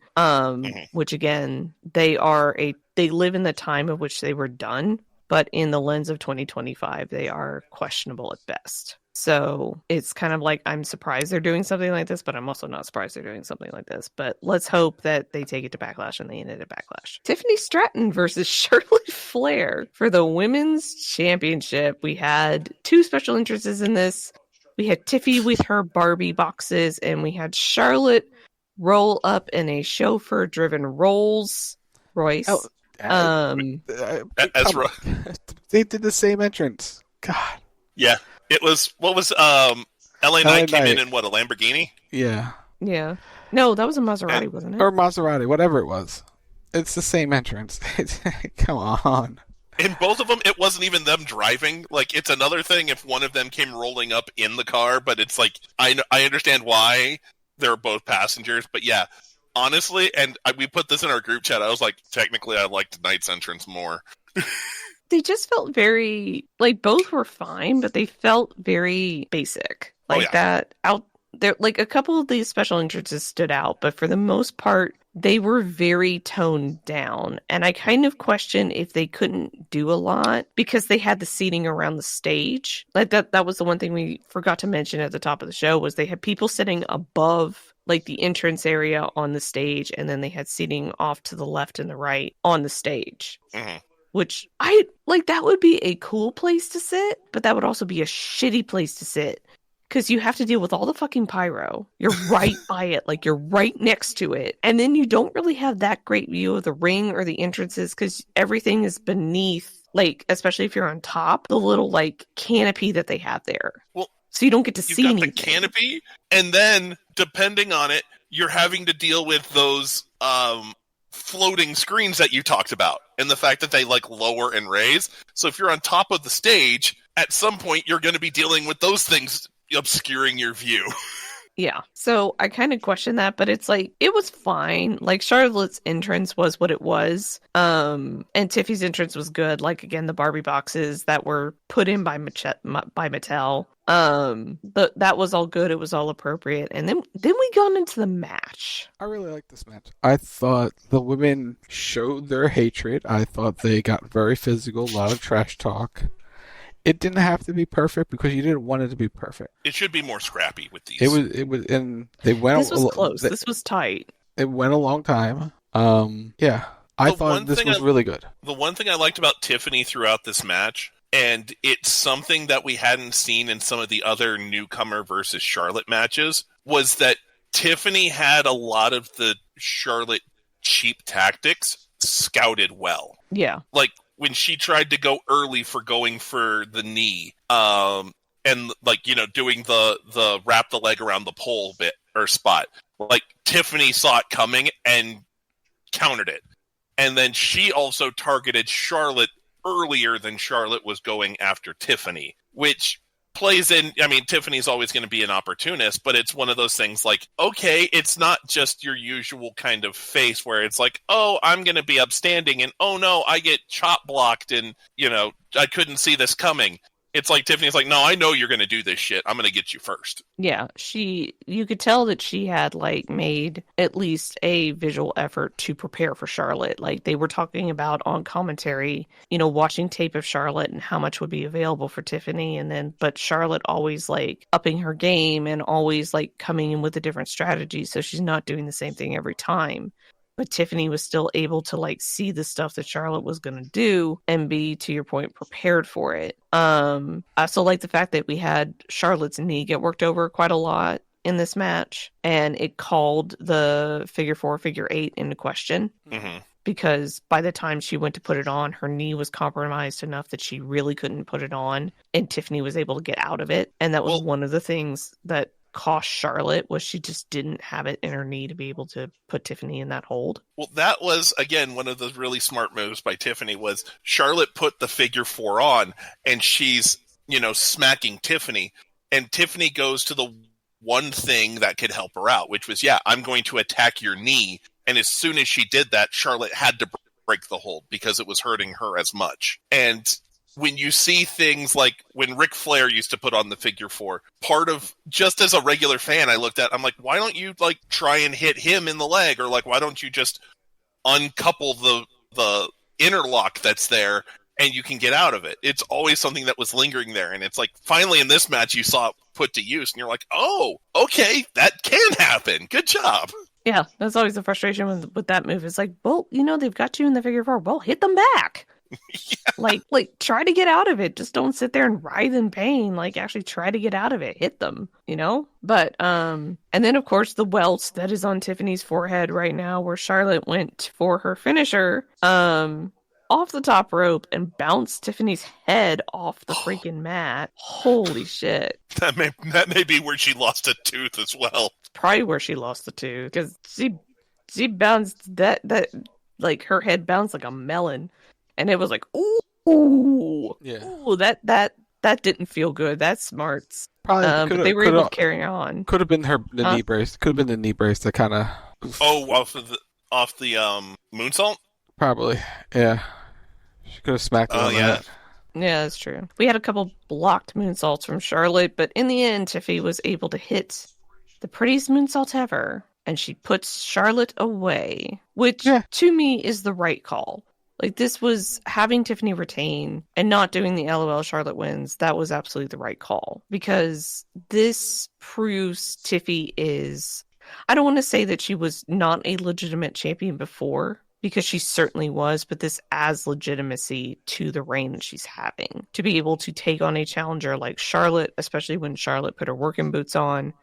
Which again, they live in the time of which they were done, but in the lens of 2025, they are questionable at best. So it's kind of like, I'm surprised they're doing something like this, but I'm also not surprised they're doing something like this. But let's hope that they take it to Backlash and they end it at Backlash. Tiffany Stratton versus Charlotte Flair for the Women's Championship. We had two special entrances in this. We had Tiffy with her Barbie boxes, and we had Charlotte roll up in a chauffeur-driven Rolls Royce. They did the same entrance. God. Yeah. It was, what was, LA Knight came in what, a Lamborghini? Yeah. Yeah. No, that was a Maserati, wasn't it? Or Maserati, whatever it was. It's the same entrance. Come on. In both of them, it wasn't even them driving. Like, it's another thing if one of them came rolling up in the car, but it's like, I understand why they're both passengers, but yeah, honestly, and we put this in our group chat, I was like, technically, I liked Knight's entrance more. They just felt very, like, both were fine, but they felt very basic. Like that out there, like a couple of these special entrances stood out, but for the most part, they were very toned down. And I kind of question if they couldn't do a lot because they had the seating around the stage. Like that was the one thing we forgot to mention at the top of the show, was they had people sitting above like the entrance area on the stage, and then they had seating off to the left and the right on the stage. Mm-hmm. Which I like, that would be a cool place to sit, but that would also be a shitty place to sit because you have to deal with all the fucking pyro. You're right by it, like you're right next to it. And then you don't really have that great view of the ring or the entrances because everything is beneath, like, especially if you're on top, the little like canopy that they have there. Well, so you don't get to see anything. The canopy, and then depending on it, you're having to deal with those floating screens that you talked about, and the fact that they like lower and raise. So if you're on top of the stage, at some point you're going to be dealing with those things obscuring your view. Yeah. So I kind of question that, but it's like, it was fine. Like Charlotte's entrance was what it was. And Tiffy's entrance was good. Like, again, the Barbie boxes that were put in by Mattel. But that was all good. It was all appropriate. And then we got into the match. I really liked this match. I thought the women showed their hatred. I thought they got very physical, a lot of trash talk. It didn't have to be perfect because you didn't want it to be perfect. It should be more scrappy with these. It was, and they went. This was close. This was tight. It went a long time. Yeah, I thought this was really good. The one thing I liked about Tiffany throughout this match, and it's something that we hadn't seen in some of the other newcomer versus Charlotte matches, was that Tiffany had a lot of the Charlotte cheap tactics scouted well. Yeah, like when she tried to go early for going for the knee, and like, doing the wrap the leg around the pole bit or spot, like Tiffany saw it coming and countered it. And then she also targeted Charlotte earlier than Charlotte was going after Tiffany, which plays in. I mean, Tiffany's always going to be an opportunist, but it's one of those things like, okay, it's not just your usual kind of face where it's like, oh, I'm going to be upstanding and oh no, I get chop blocked and, I couldn't see this coming. It's like Tiffany's like, no, I know you're going to do this shit. I'm going to get you first. Yeah, you could tell that she had made at least a visual effort to prepare for Charlotte. Like they were talking about on commentary, watching tape of Charlotte and how much would be available for Tiffany. But Charlotte always upping her game and always coming in with a different strategy. So she's not doing the same thing every time. But Tiffany was still able to see the stuff that Charlotte was going to do and be, to your point, prepared for it. I also like the fact that we had Charlotte's knee get worked over quite a lot in this match. And it called the figure 4, figure 8 into question. Mm-hmm. Because by the time she went to put it on, her knee was compromised enough that she really couldn't put it on. And Tiffany was able to get out of it. And that was one of the things that cost Charlotte was she just didn't have it in her knee to be able to put Tiffany in that hold. Well, that was, again, one of the really smart moves by Tiffany was Charlotte put the figure 4 on and she's, smacking Tiffany. And Tiffany goes to the one thing that could help her out, which was, I'm going to attack your knee. And as soon as she did that, Charlotte had to break the hold because it was hurting her as much. And when you see things like when Ric Flair used to put on the figure 4, part of, just as a regular fan, I'm like, why don't you try and hit him in the leg? Or why don't you just uncouple the interlock that's there and you can get out of it? It's always something that was lingering there. And it's finally in this match, you saw it put to use and you're like, oh, okay, that can happen. Good job. Yeah, that's always the frustration with that move. It's well, they've got you in the figure 4. Well, hit them back. Yeah. Try to get out of it. Just don't sit there and writhe in pain. Actually try to get out of it. Hit them, But, and then of course the welt that is on Tiffany's forehead right now where Charlotte went for her finisher, off the top rope and bounced Tiffany's head off the freaking mat. Holy shit. That may be where she lost a tooth as well. Probably where she lost the tooth because she bounced that her head bounced like a melon. And it was ooh, yeah. Ooh, that didn't feel good. That's smarts. Probably, but they were able to carry on. Could have been the knee brace. Could have been the knee brace that kind of. Oh, off the moonsault. Probably, yeah. She could have smacked it on that. Yeah, that's true. We had a couple blocked moonsaults from Charlotte, but in the end, Tiffy was able to hit the prettiest moonsault ever, and she puts Charlotte away, which to me is the right call. This was having Tiffany retain and not doing the LOL Charlotte wins. That was absolutely the right call because this proves Tiffy is, I don't want to say that she was not a legitimate champion before because she certainly was, but this adds legitimacy to the reign that she's having to be able to take on a challenger like Charlotte, especially when Charlotte put her working boots on,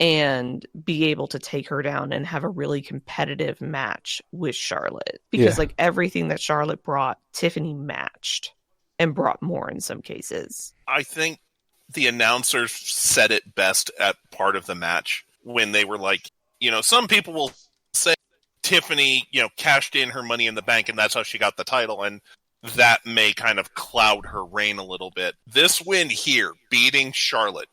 and be able to take her down and have a really competitive match with Charlotte. Because everything that Charlotte brought, Tiffany matched and brought more in some cases. I think the announcers said it best at part of the match when they were some people will say Tiffany, cashed in her Money in the Bank and that's how she got the title. And that may kind of cloud her reign a little bit. This win here, beating Charlotte,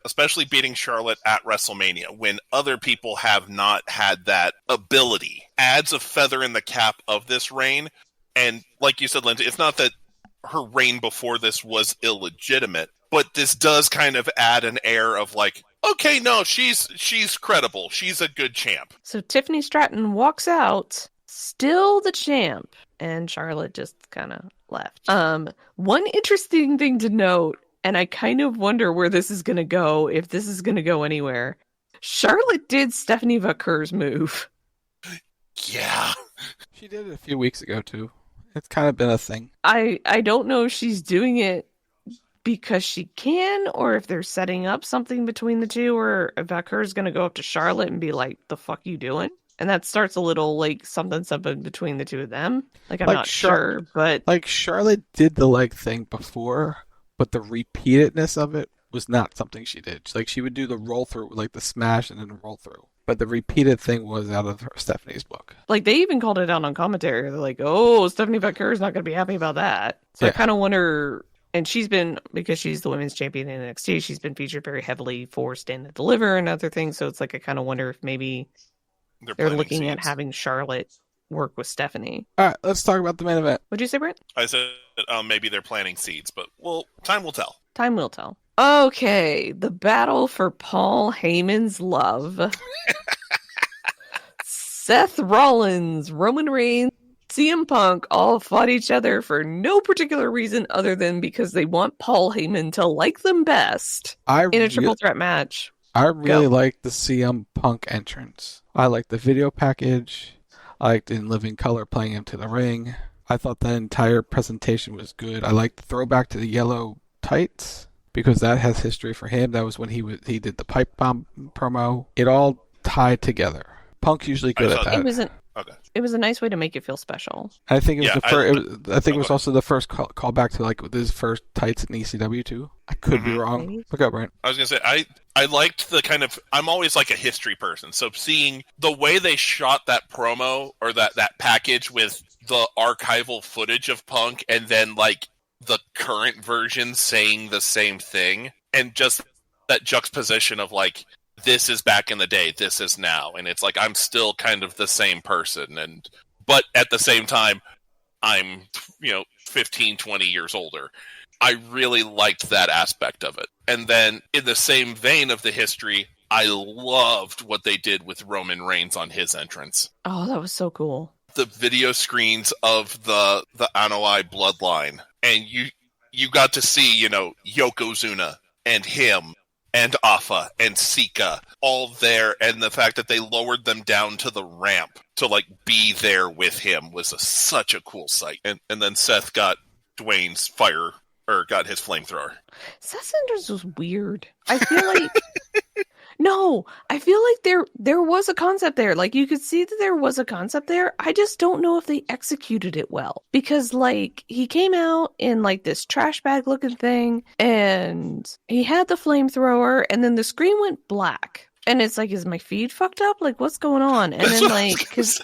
especially beating Charlotte at WrestleMania, when other people have not had that ability, adds a feather in the cap of this reign. And like you said, Lindsay, it's not that her reign before this was illegitimate, but this does kind of add an air of okay, no, she's credible. She's a good champ. So Tiffany Stratton walks out, still the champ, and Charlotte just kind of left. One interesting thing to note, and I kind of wonder where this is going to go, if this is going to go anywhere. Charlotte did Stephanie Vaquer's move. Yeah. She did it a few weeks ago, too. It's kind of been a thing. I don't know if she's doing it because she can, or if they're setting up something between the two, or if Vaquer's going to go up to Charlotte and be like, the fuck you doing? And that starts a little something between the two of them. I'm not sure, but... Charlotte did the leg thing before, but the repeatedness of it was not something she did. She would do the roll through, the smash and then the roll through. but the repeated thing was out of Stephanie's book. Like, they even called it out on commentary. They're like, oh, Stephanie Vaquer is not going to be happy about that. So I kind of wonder, and she's been, because she's the women's champion in NXT, she's been featured very heavily for Stand and Deliver and other things. So it's like, I kind of wonder if maybe they're looking at having Charlotte work with Stephanie. All right, let's talk about the main event. What'd you say, Brent? I said maybe they're planting seeds, but time will tell. Time will tell. Okay, the battle for Paul Heyman's love. Seth Rollins, Roman Reigns, CM Punk all fought each other for no particular reason other than because they want Paul Heyman to like them best in a triple threat match. I really like the CM Punk entrance. I like the video package. I liked in living color playing into the ring. I thought that entire presentation was good. I liked the throwback to the yellow tights because that has history for him. That was when he did the pipe bomb promo. It all tied together. Punk's usually good at that. It was a nice way to make it feel special. I think it was I think it was also the first call back to like his first tights in ECW too. I could be wrong. Look up, Brent. I was gonna say I liked the kind of, I'm always like a history person, so seeing the way they shot that promo or that package with the archival footage of Punk and then like the current version saying the same thing, and just that juxtaposition of like, this is back in the day, this is now, and it's like I'm still kind of the same person, but at the same time I'm 15, 20 years older. I really liked that aspect of it. And then in the same vein of the history, I loved what they did with Roman Reigns on his entrance. Oh, that was so cool. The video screens of the Anoa'i bloodline, and you got to see, Yokozuna and him and Afa and Sika all there, and the fact that they lowered them down to the ramp to like be there with him was such a cool sight. And then Seth got Dwayne's got his flamethrower. Seth's entrance was weird. I feel like no, I feel like there was a concept there. Like, you could see that there was a concept there. I just don't know if they executed it well. Because, like, he came out in, like, this trash bag looking thing, and he had the flamethrower, and then the screen went black. And it's like, is my feed fucked up? Like, what's going on? And then, like, because,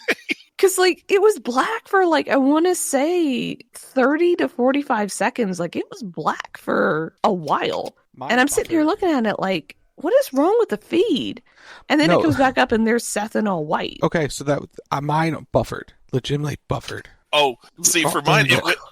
like, it was black for, like, I want to say 30 to 45 seconds. Like, it was black for a while. And I'm sitting here looking at it like, what is wrong with the feed? And then it goes back up and there's Seth in all white. Okay, so that mine buffered. Legitimately buffered. Oh, see, for mine,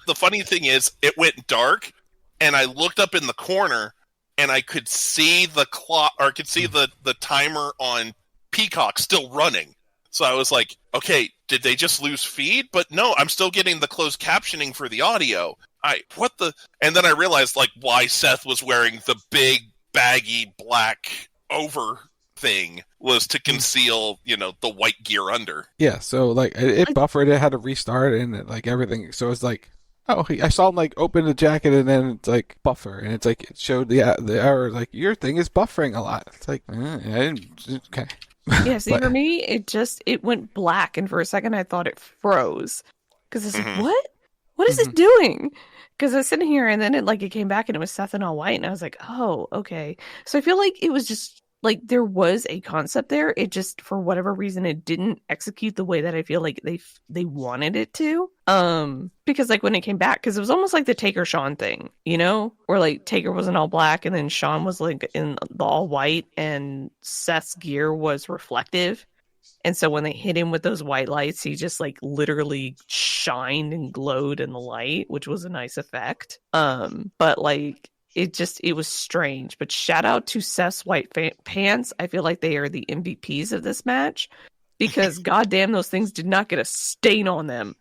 the funny thing is, it went dark, and I looked up in the corner, and I could see the clock, or I could see the timer on Peacock still running. So I was like, okay, did they just lose feed? But no, I'm still getting the closed captioning for the audio. And then I realized, like, why Seth was wearing the big, baggy black over thing was to conceal, the white gear under. Yeah, so like it buffered, it had to restart and like everything. So it's like, I saw him like open the jacket and then it's like buffer, and it's like it showed the error, like your thing is buffering a lot. It's like okay. Yeah, see, for me, it went black, and for a second I thought it froze because it's like, what is it doing? Because I was sitting here, and then it came back, and it was Seth in all white, and I was like, oh, okay. So I feel like it was just, like, there was a concept there. It just, for whatever reason, it didn't execute the way that I feel like they wanted it to. Because, like, when it came back, because it was almost like the Taker-Shawn thing, where, like, Taker wasn't all black, and then Shawn was, like, in the all white, and Seth's gear was reflective. And so when they hit him with those white lights, he just like literally shined and glowed in the light, which was a nice effect. But like it was strange. But shout out to Seth's white pants. I feel like they are the MVPs of this match because goddamn, those things did not get a stain on them.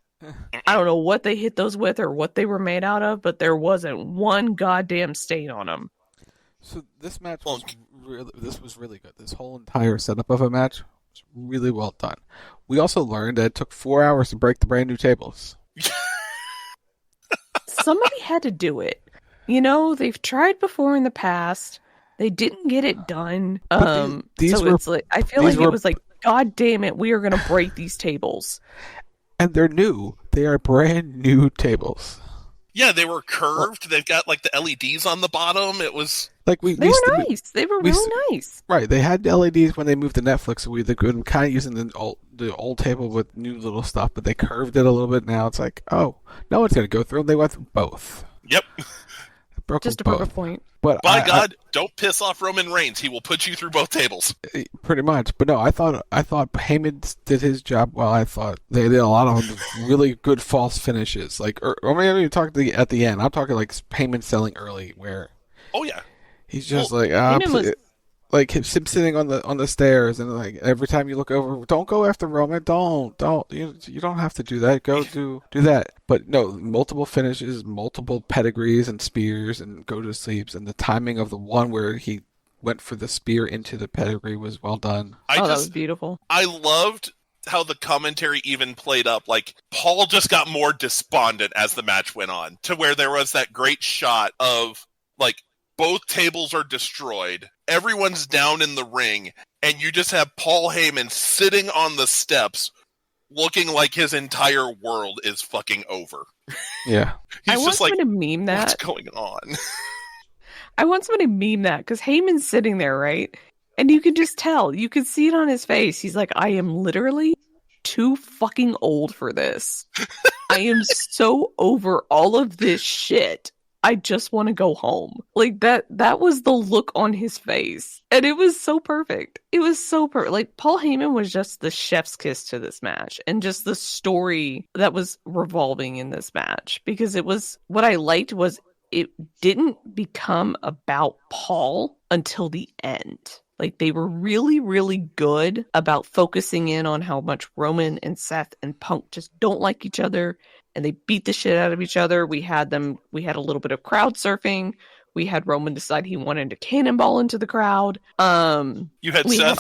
I don't know what they hit those with or what they were made out of, but there wasn't one goddamn stain on them. So this match was really good. This whole entire setup of a match was really well done. We also learned that it took 4 hours to break the brand new tables. Somebody had to do it. They've tried before in the past. They didn't get it done. It's like I feel like it was like, God damn it, we are going to break these tables. And they're new. They are brand new tables. Yeah, they were curved. They've got like the LEDs on the bottom. It was Like They were nice. They were really nice. Right. They had LEDs when they moved to Netflix. So they could kind of using the old table with new little stuff, but they curved it a little bit. Now it's like, oh, no one's going to go through them. They went through both. Yep. Just to prove a point. But by God, don't piss off Roman Reigns. He will put you through both tables. Pretty much. But no, I thought Heyman did his job well. I thought they did a lot of really good false finishes. Like, I mean, you talk at the end. I'm talking like Heyman selling early, where oh yeah, he's just like him sitting on the stairs, and like every time you look over, don't go after Roman. Don't you don't have to do that. Go do that. But no, multiple finishes, multiple pedigrees and spears and go to sleeps, and the timing of the one where he went for the spear into the pedigree was well done. That was beautiful. I loved how the commentary even played up. Like, Paul just got more despondent as the match went on, to where there was that great shot of like both tables are destroyed, everyone's down in the ring, and you just have Paul Heyman sitting on the steps looking like his entire world is fucking over. Yeah. He's I want just like, someone to meme that. What's going on? I want somebody to meme that, because Heyman's sitting there, right? And you can just tell. You can see it on his face. He's like, I am literally too fucking old for this. I am so over all of this shit. I just want to go home. Like, that was the look on his face. And it was so perfect. It was so perfect. Like, Paul Heyman was just the chef's kiss to this match. And just the story that was revolving in this match. Because it was, what I liked was, it didn't become about Paul until the end. Like, they were really, really good about focusing in on how much Roman and Seth and Punk just don't like each other. And they beat the shit out of each other. We had a little bit of crowd surfing. We had Roman decide he wanted to cannonball into the crowd. You had Seth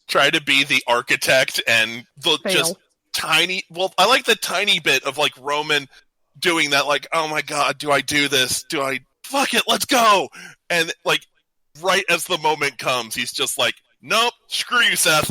try to be the architect and just tiny. Well, I like the tiny bit of like Roman doing that. Like, oh my God, do I do this? Do I fuck it? Let's go. And like right as the moment comes, he's just like, nope, screw you, Seth.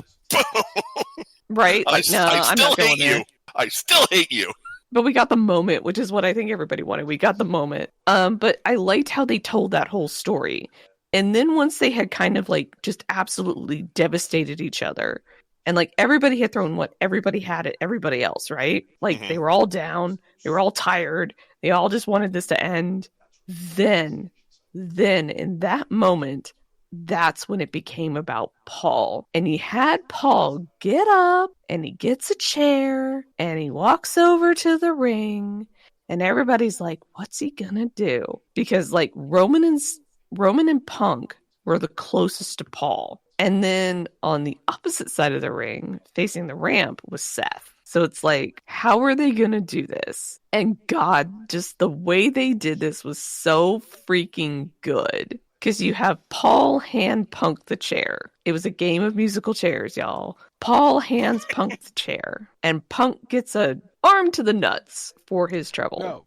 Right? Like, I'm not going there. I still hate you. But we got the moment, which is what I think everybody wanted. We got the moment. But I liked how they told that whole story. And then once they had kind of like just absolutely devastated each other, and like everybody had thrown what everybody had at everybody else, right? Like they were all down, they were all tired, they all just wanted this to end. Then in that moment, that's when it became about Paul. And he had Paul get up, and he gets a chair, and he walks over to the ring, and everybody's like, what's he gonna do? Because like Roman and Punk were the closest to Paul. And then on the opposite side of the ring, facing the ramp, was Seth. So it's like, how are they gonna do this? And God, just the way they did this was so freaking good. Because you have Paul hand Punk the chair. It was a game of musical chairs, y'all. Paul hands Punk the chair, and Punk gets an arm to the nuts for his trouble.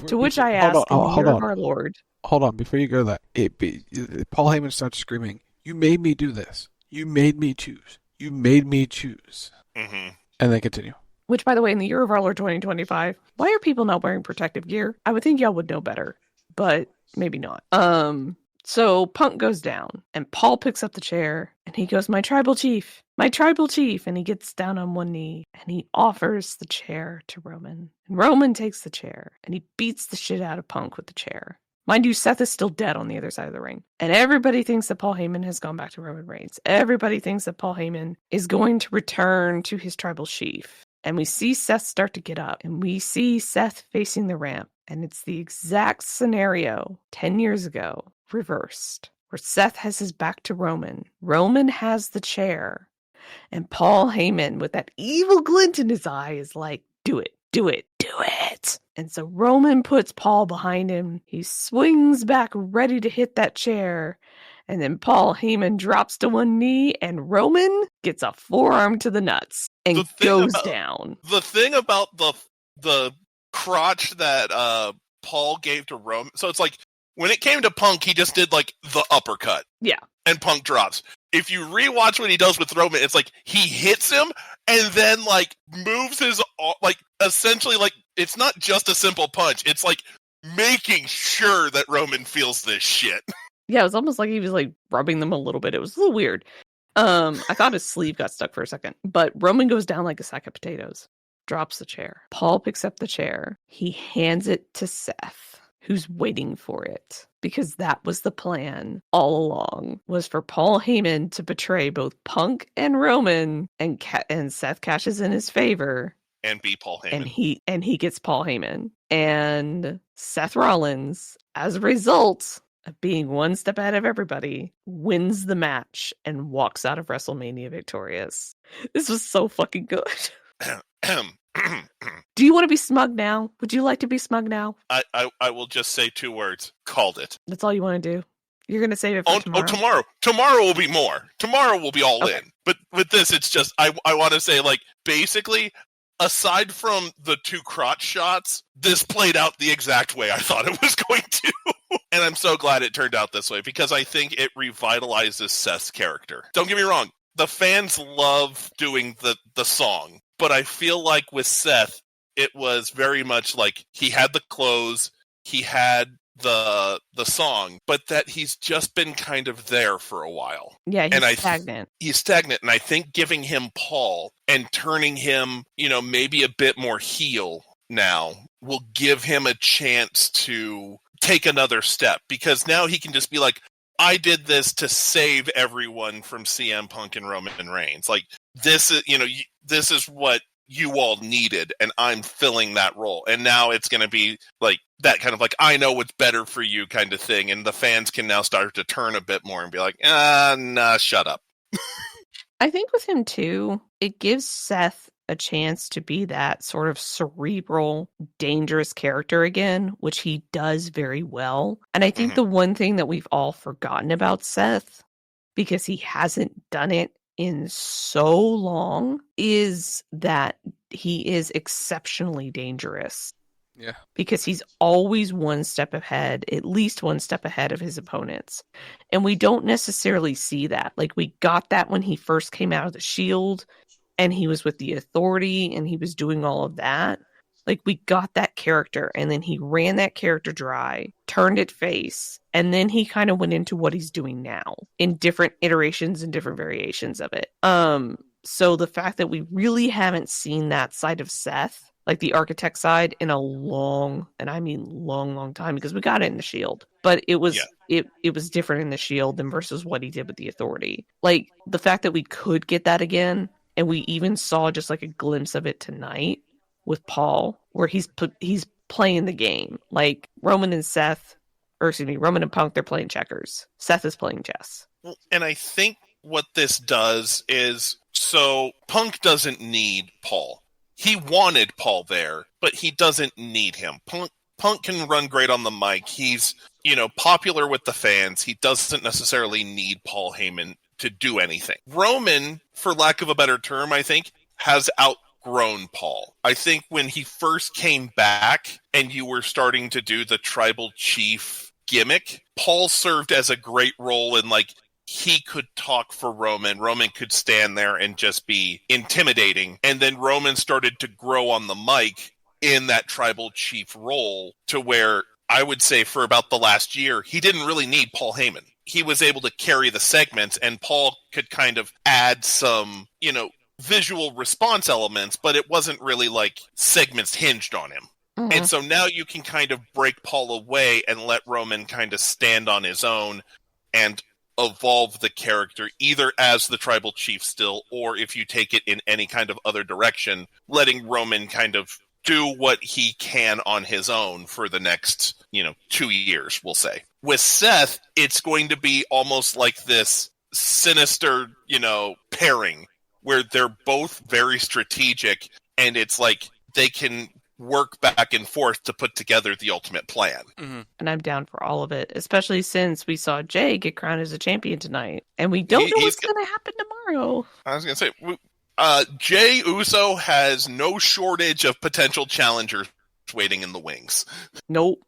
To which I asked, hold on, our Lord. Hold on, before you go to that, Paul Heyman starts screaming, "You made me do this. You made me choose. You made me choose." Mm-hmm. And then continue. Which, by the way, in the year of our Lord 2025, why are people not wearing protective gear? I would think y'all would know better, but maybe not. So Punk goes down, and Paul picks up the chair, and he goes, my tribal chief, and he gets down on one knee, and he offers the chair to Roman. And Roman takes the chair, and he beats the shit out of Punk with the chair. Mind you, Seth is still dead on the other side of the ring. And everybody thinks that Paul Heyman has gone back to Roman Reigns. Everybody thinks that Paul Heyman is going to return to his tribal chief. And we see Seth start to get up, and we see Seth facing the ramp. And it's the exact scenario 10 years ago, reversed, where Seth has his back to Roman. Roman has the chair, and Paul Heyman, with that evil glint in his eye, is like, do it, do it, do it. And so Roman puts Paul behind him. He swings back, ready to hit that chair. And then Paul Heyman drops to one knee, and Roman gets a forearm to the nuts and goes down. The thing about the crotch that Paul gave to Roman, so it's like, when it came to Punk, he just did, like, the uppercut. Yeah. And Punk drops. If you rewatch what he does with Roman, it's like, he hits him, and then, like, moves his, like, essentially, like, it's not just a simple punch. It's, like, making sure that Roman feels this shit. Yeah, it was almost like he was like rubbing them a little bit. It was a little weird. I thought his sleeve got stuck for a second, but Roman goes down like a sack of potatoes, drops the chair. Paul picks up the chair. He hands it to Seth, who's waiting for it, because that was the plan all along, was for Paul Heyman to betray both Punk and Roman, and Seth cashes in his favor. And be Paul Heyman. And he gets Paul Heyman. And Seth Rollins, as a result of being one step ahead of everybody, wins the match and walks out of WrestleMania victorious. This was so fucking good. Do you want to be smug now? Would you like to be smug now? I will just say 2 words. Called it. That's all you want to do? You're going to save it for tomorrow? Oh, tomorrow. Tomorrow will be more. Tomorrow will be all in. But with this, it's just, I want to say, like, basically, aside from the 2 crotch shots, this played out the exact way I thought it was going to. And I'm so glad it turned out this way, because I think it revitalizes Seth's character. Don't get me wrong. The fans love doing the song. But I feel like with Seth, it was very much like he had the clothes, he had the song, but that he's just been kind of there for a while. Yeah, he's stagnant. He's stagnant, and I think giving him Paul and turning him, maybe a bit more heel now will give him a chance to take another step, because now he can just be like, I did this to save everyone from CM Punk and Roman Reigns. Like, this is, this is what you all needed, and I'm filling that role. And now it's going to be like that kind of like, I know what's better for you kind of thing. And the fans can now start to turn a bit more and be like, nah, shut up. I think with him too, it gives Seth a chance to be that sort of cerebral, dangerous character again, which he does very well. And I think the one thing that we've all forgotten about Seth, because he hasn't done it in so long, is that he is exceptionally dangerous. Yeah. Because he's always one step ahead, at least one step ahead of his opponents. And we don't necessarily see that. Like, we got that when he first came out of the Shield and he was with the Authority and he was doing all of that. Like, we got that character, and then he ran that character dry, turned it face, and then he kind of went into what he's doing now in different iterations and different variations of it. So the fact that we really haven't seen that side of Seth, like the architect side, in a long time, because we got it in the Shield, but it was it was different in the Shield than versus what he did with the Authority. Like, the fact that we could get that again, and we even saw just like a glimpse of it tonight with Paul, where he's playing the game. Like, Roman and Punk, they're playing checkers. Seth is playing chess. And I think what this does is, so Punk doesn't need Paul. He wanted Paul there, but he doesn't need him. Punk can run great on the mic. He's, popular with the fans. He doesn't necessarily need Paul Heyman to do anything. Roman, for lack of a better term, I think, has outgrown Paul. I think when he first came back and you were starting to do the tribal chief gimmick, Paul served as a great role in, like, he could talk for Roman. Roman could stand there and just be intimidating. And then Roman started to grow on the mic in that tribal chief role, to where I would say for about the last year, he didn't really need Paul Heyman. He was able to carry the segments, and Paul could kind of add some, visual response elements, but it wasn't really like segments hinged on him. Mm-hmm. And so now you can kind of break Paul away and let Roman kind of stand on his own and evolve the character, either as the tribal chief still, or if you take it in any kind of other direction, letting Roman kind of do what he can on his own for the next, 2 years, we'll say. With Seth, it's going to be almost like this sinister, pairing where they're both very strategic, and it's like they can work back and forth to put together the ultimate plan. Mm-hmm. And I'm down for all of it, especially since we saw Jay get crowned as a champion tonight, and we don't know what's going to happen tomorrow. I was going to say, Jay Uso has no shortage of potential challengers waiting in the wings. Nope,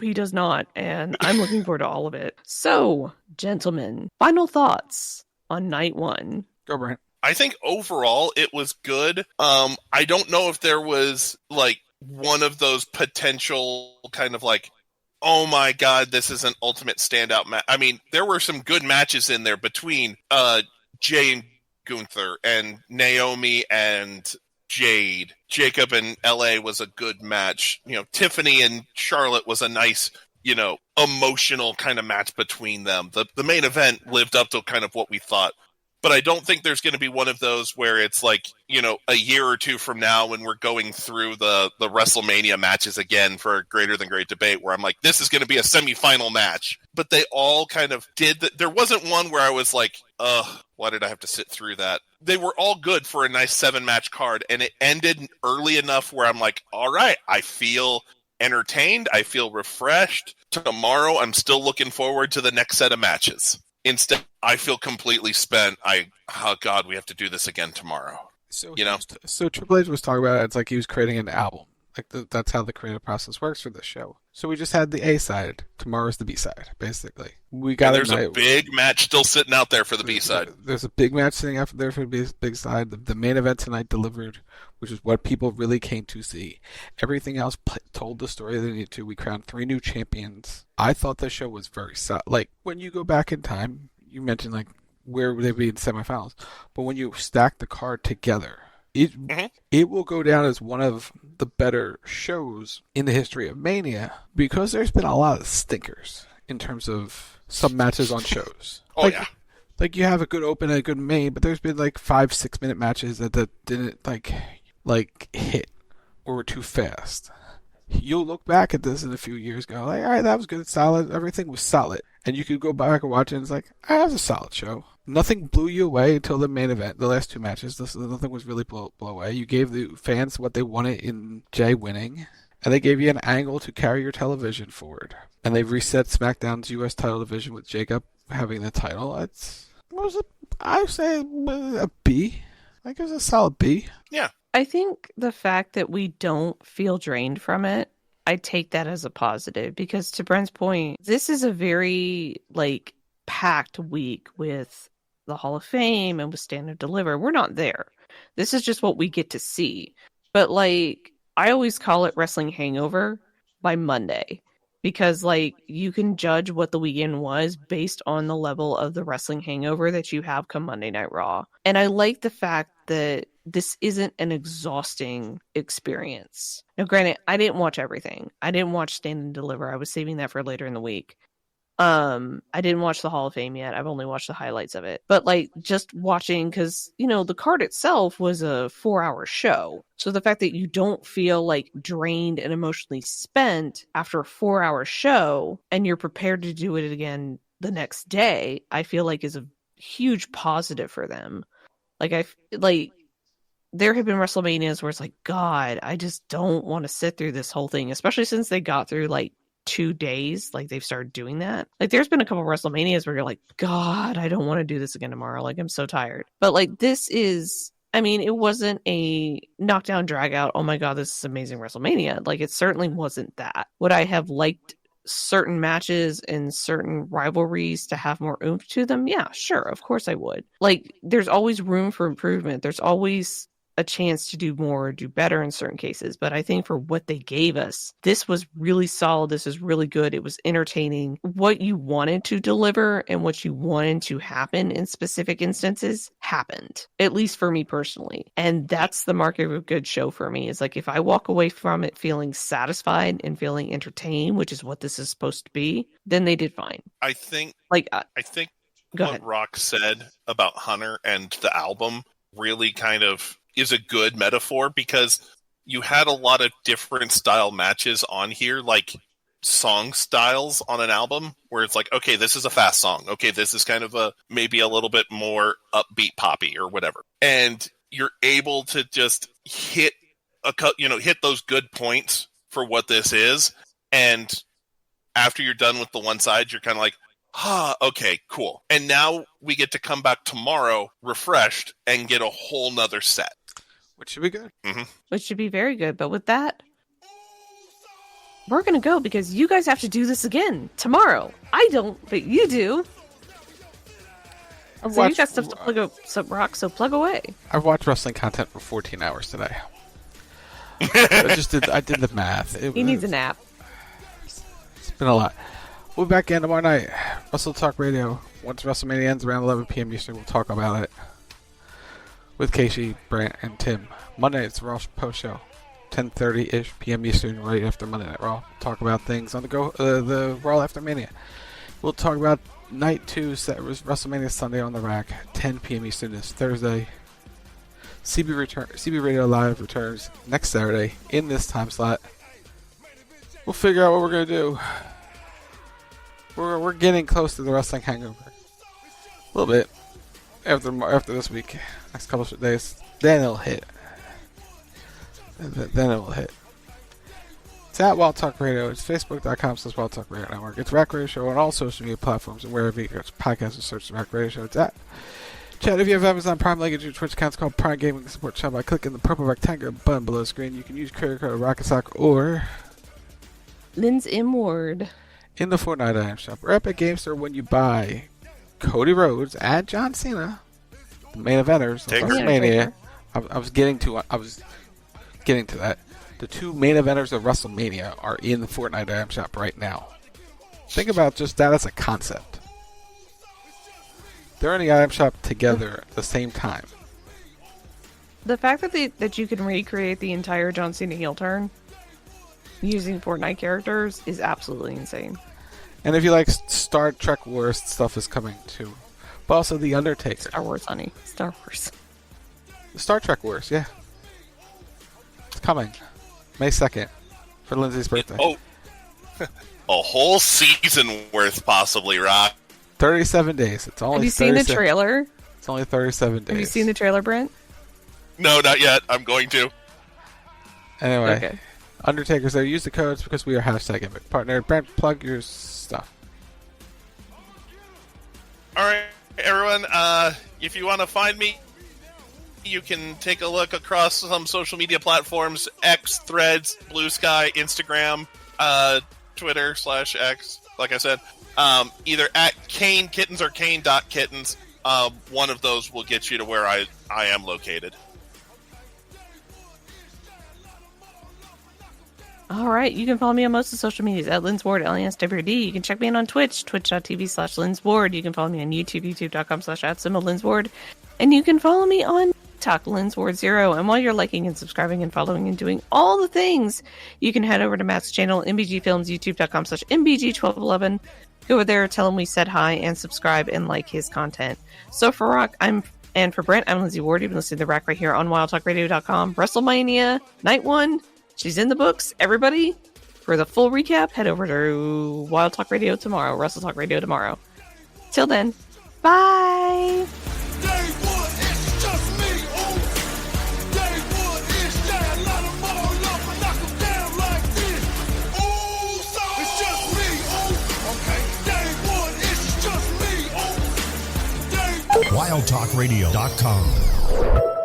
he does not, and I'm looking forward to all of it. So, gentlemen, final thoughts on night one. Go, Brent. I think overall it was good. I don't know if there was like one of those potential kind of like, oh my God, this is an ultimate standout match. I mean, there were some good matches in there between Jay and Gunther and Naomi and Jade. Jacob and LA was a good match. You know, Tiffany and Charlotte was a nice, you know, emotional kind of match between them. The main event lived up to kind of what we thought. But I don't think there's going to be one of those where it's like, you know, a year or two from now when we're going through the Wrestlemania matches again for a Greater Than Great debate where I'm like, this is going to be a semifinal match. But they all kind of did that. There wasn't one where I was like, why did I have to sit through that? They were all good for a nice 7-match card. And it ended early enough where I'm like, all right, I feel entertained. I feel refreshed. Tomorrow, I'm still looking forward to the next set of matches. Instead, I feel completely spent. Oh God, we have to do this again tomorrow. So you know, so Triple H was talking about it. It's like he was creating an album. Like that's how the creative process works for this show. So we just had the A side. Tomorrow's the B side, basically. We got. And there's a big match still sitting out there for the B side. There's a big match sitting out there for the big side. The main event tonight delivered, which is what people really came to see. Everything else told the story they needed to. We crowned 3 new champions. I thought the show was very solid. Like when you go back in time, you mentioned like where would they be in semifinals, but when you stack the card together, it will go down as one of the better shows in the history of Mania because there's been a lot of stinkers in terms of some matches on shows. Like you have a good open and a good main, but there's been like 5-6 minute matches that didn't like hit or were too fast. You'll look back at this in a few years and go, like, all right, that was good, solid, everything was solid. And you could go back and watch it and it's like, that was a solid show. Nothing blew you away until the main event, the last 2 matches. Nothing was really blow away. You gave the fans what they wanted in Jay winning, and they gave you an angle to carry your television forward. And they've reset SmackDown's U.S. title division with Jacob having the title. I would say a B. I think it was a solid B. Yeah. I think the fact that we don't feel drained from it, I take that as a positive because to Brent's point, this is a very like packed week with the Hall of Fame and with Stand and Deliver. We're not there. This is just what we get to see. But like I always call it wrestling hangover by Monday because like you can judge what the weekend was based on the level of the wrestling hangover that you have come Monday Night Raw. And I like the fact that this isn't an exhausting experience. Now, granted, I didn't watch everything. I didn't watch Stand and Deliver. I was saving that for later in the week. I didn't watch the Hall of Fame yet. I've only watched the highlights of it. But like just watching, because, you know, the card itself was a 4-hour show. So the fact that you don't feel like drained and emotionally spent after a 4-hour show and you're prepared to do it again the next day, I feel like is a huge positive for them. There have been WrestleManias where it's like, God, I just don't want to sit through this whole thing, especially since they got through like 2 days. Like they've started doing that. Like there's been a couple of WrestleManias where you're like, God, I don't want to do this again tomorrow. Like I'm so tired. But like this is, I mean, it wasn't a knockdown drag out. Oh my God, this is amazing WrestleMania. Like it certainly wasn't that. Would I have liked certain matches and certain rivalries to have more oomph to them? Yeah, sure. Of course I would. Like there's always room for improvement. There's always a chance to do more, do better in certain cases. But I think for what they gave us, this was really solid. This is really good. It was entertaining. What you wanted to deliver and what you wanted to happen in specific instances happened, at least for me personally. And that's the mark of a good show for me, is like if I walk away from it feeling satisfied and feeling entertained, which is what this is supposed to be, then they did fine. I think what ahead. Rock said about Hunter and the album really kind of is a good metaphor because you had a lot of different style matches on here, like song styles on an album where it's like, okay, this is a fast song. Okay, this is kind of maybe a little bit more upbeat poppy or whatever. And you're able to just hit those good points for what this is. And after you're done with the one side, you're kind of like, okay, cool. And now we get to come back tomorrow refreshed and get a whole nother set. Which should be good. Mm-hmm. Which should be very good. But with that, we're going to go because you guys have to do this again tomorrow. I don't, but you do. You got stuff to plug up, Rock, so plug away. I've watched wrestling content for 14 hours today. I did the math. He needs a nap. It's been a lot. We'll be back in tomorrow night. Wrestle Talk Radio. Once WrestleMania ends around 11 p.m. Eastern, we'll talk about it with Casey, Brant, and Tim. Monday, it's the Raw post show, 10:30-ish p.m. Eastern, right after Monday Night Raw. Talk about things on the Raw after Mania. We'll talk about Night 2, WrestleMania Sunday on the Rack, 10 p.m. Eastern this Thursday. CB Radio Live returns next Saturday in this time slot. We'll figure out what we're going to do. We're getting close to the wrestling hangover. A little bit. After this week. Next couple of days. Then it'll hit. Then it will hit. It's at Wild Talk Radio. It's Facebook.com/Wild Talk Radio Network. It's Rack Radio Show on all social media platforms and wherever you get podcasts and search the Rack Radio Show. It's at. Chat, if you have Amazon Prime, like your Twitch account, it's called Prime Gaming Support Channel by clicking the purple rectangular button below the screen. You can use credit card RocketSock or Lindsey Ward in the Fortnite item shop or Epic Game Store when you buy Cody Rhodes and John Cena, the main eventers of WrestleMania. I was getting to that. The two main eventers of WrestleMania are in the Fortnite item shop right now. Think about just that as a concept. They're in the item shop together at the same time. The fact that you can recreate the entire John Cena heel turn using Fortnite characters is absolutely insane. And if you like Star Trek Wars, stuff is coming too. But also The Undertaker. Star Wars, honey. Star Wars. The Star Trek Wars, yeah. It's coming. May 2nd. For Lindsay's birthday. Oh. A whole season worth, possibly, Rock. 37 days. It's only. Have you seen the trailer? It's only 37 days. Have you seen the trailer, Brent? No, not yet. I'm going to. Anyway. Okay. Undertaker's there. Use the codes because we are hashtag partner. Brent, plug your stuff. Alright, everyone. If you want to find me, you can take a look across some social media platforms: X, Threads, Blue Sky, Instagram, Twitter /X, like I said. Either at KaneKittens or Kane.Kittens. One of those will get you to where I am located. All right. You can follow me on most of the social medias at Lindsward, LNSWD. You can check me out on Twitch, twitch.tv/Lindsward. You can follow me on YouTube, youtube.com/@Lindsward. And you can follow me on TikTok, Lindsward0. And while you're liking and subscribing and following and doing all the things, you can head over to Matt's channel, MBG Films, youtube.com/MBG1211. Go over there, tell him we said hi, and subscribe and like his content. So for Rock, and for Brent, I'm Lindsey Ward. You've been listening to Rack right here on WildTalkRadio.com. WrestleMania Night 1. She's in the books. Everybody, for the full recap, head over to Wild Talk Radio tomorrow, Wrestle Talk Radio tomorrow. Till then, bye! WildTalkRadio.com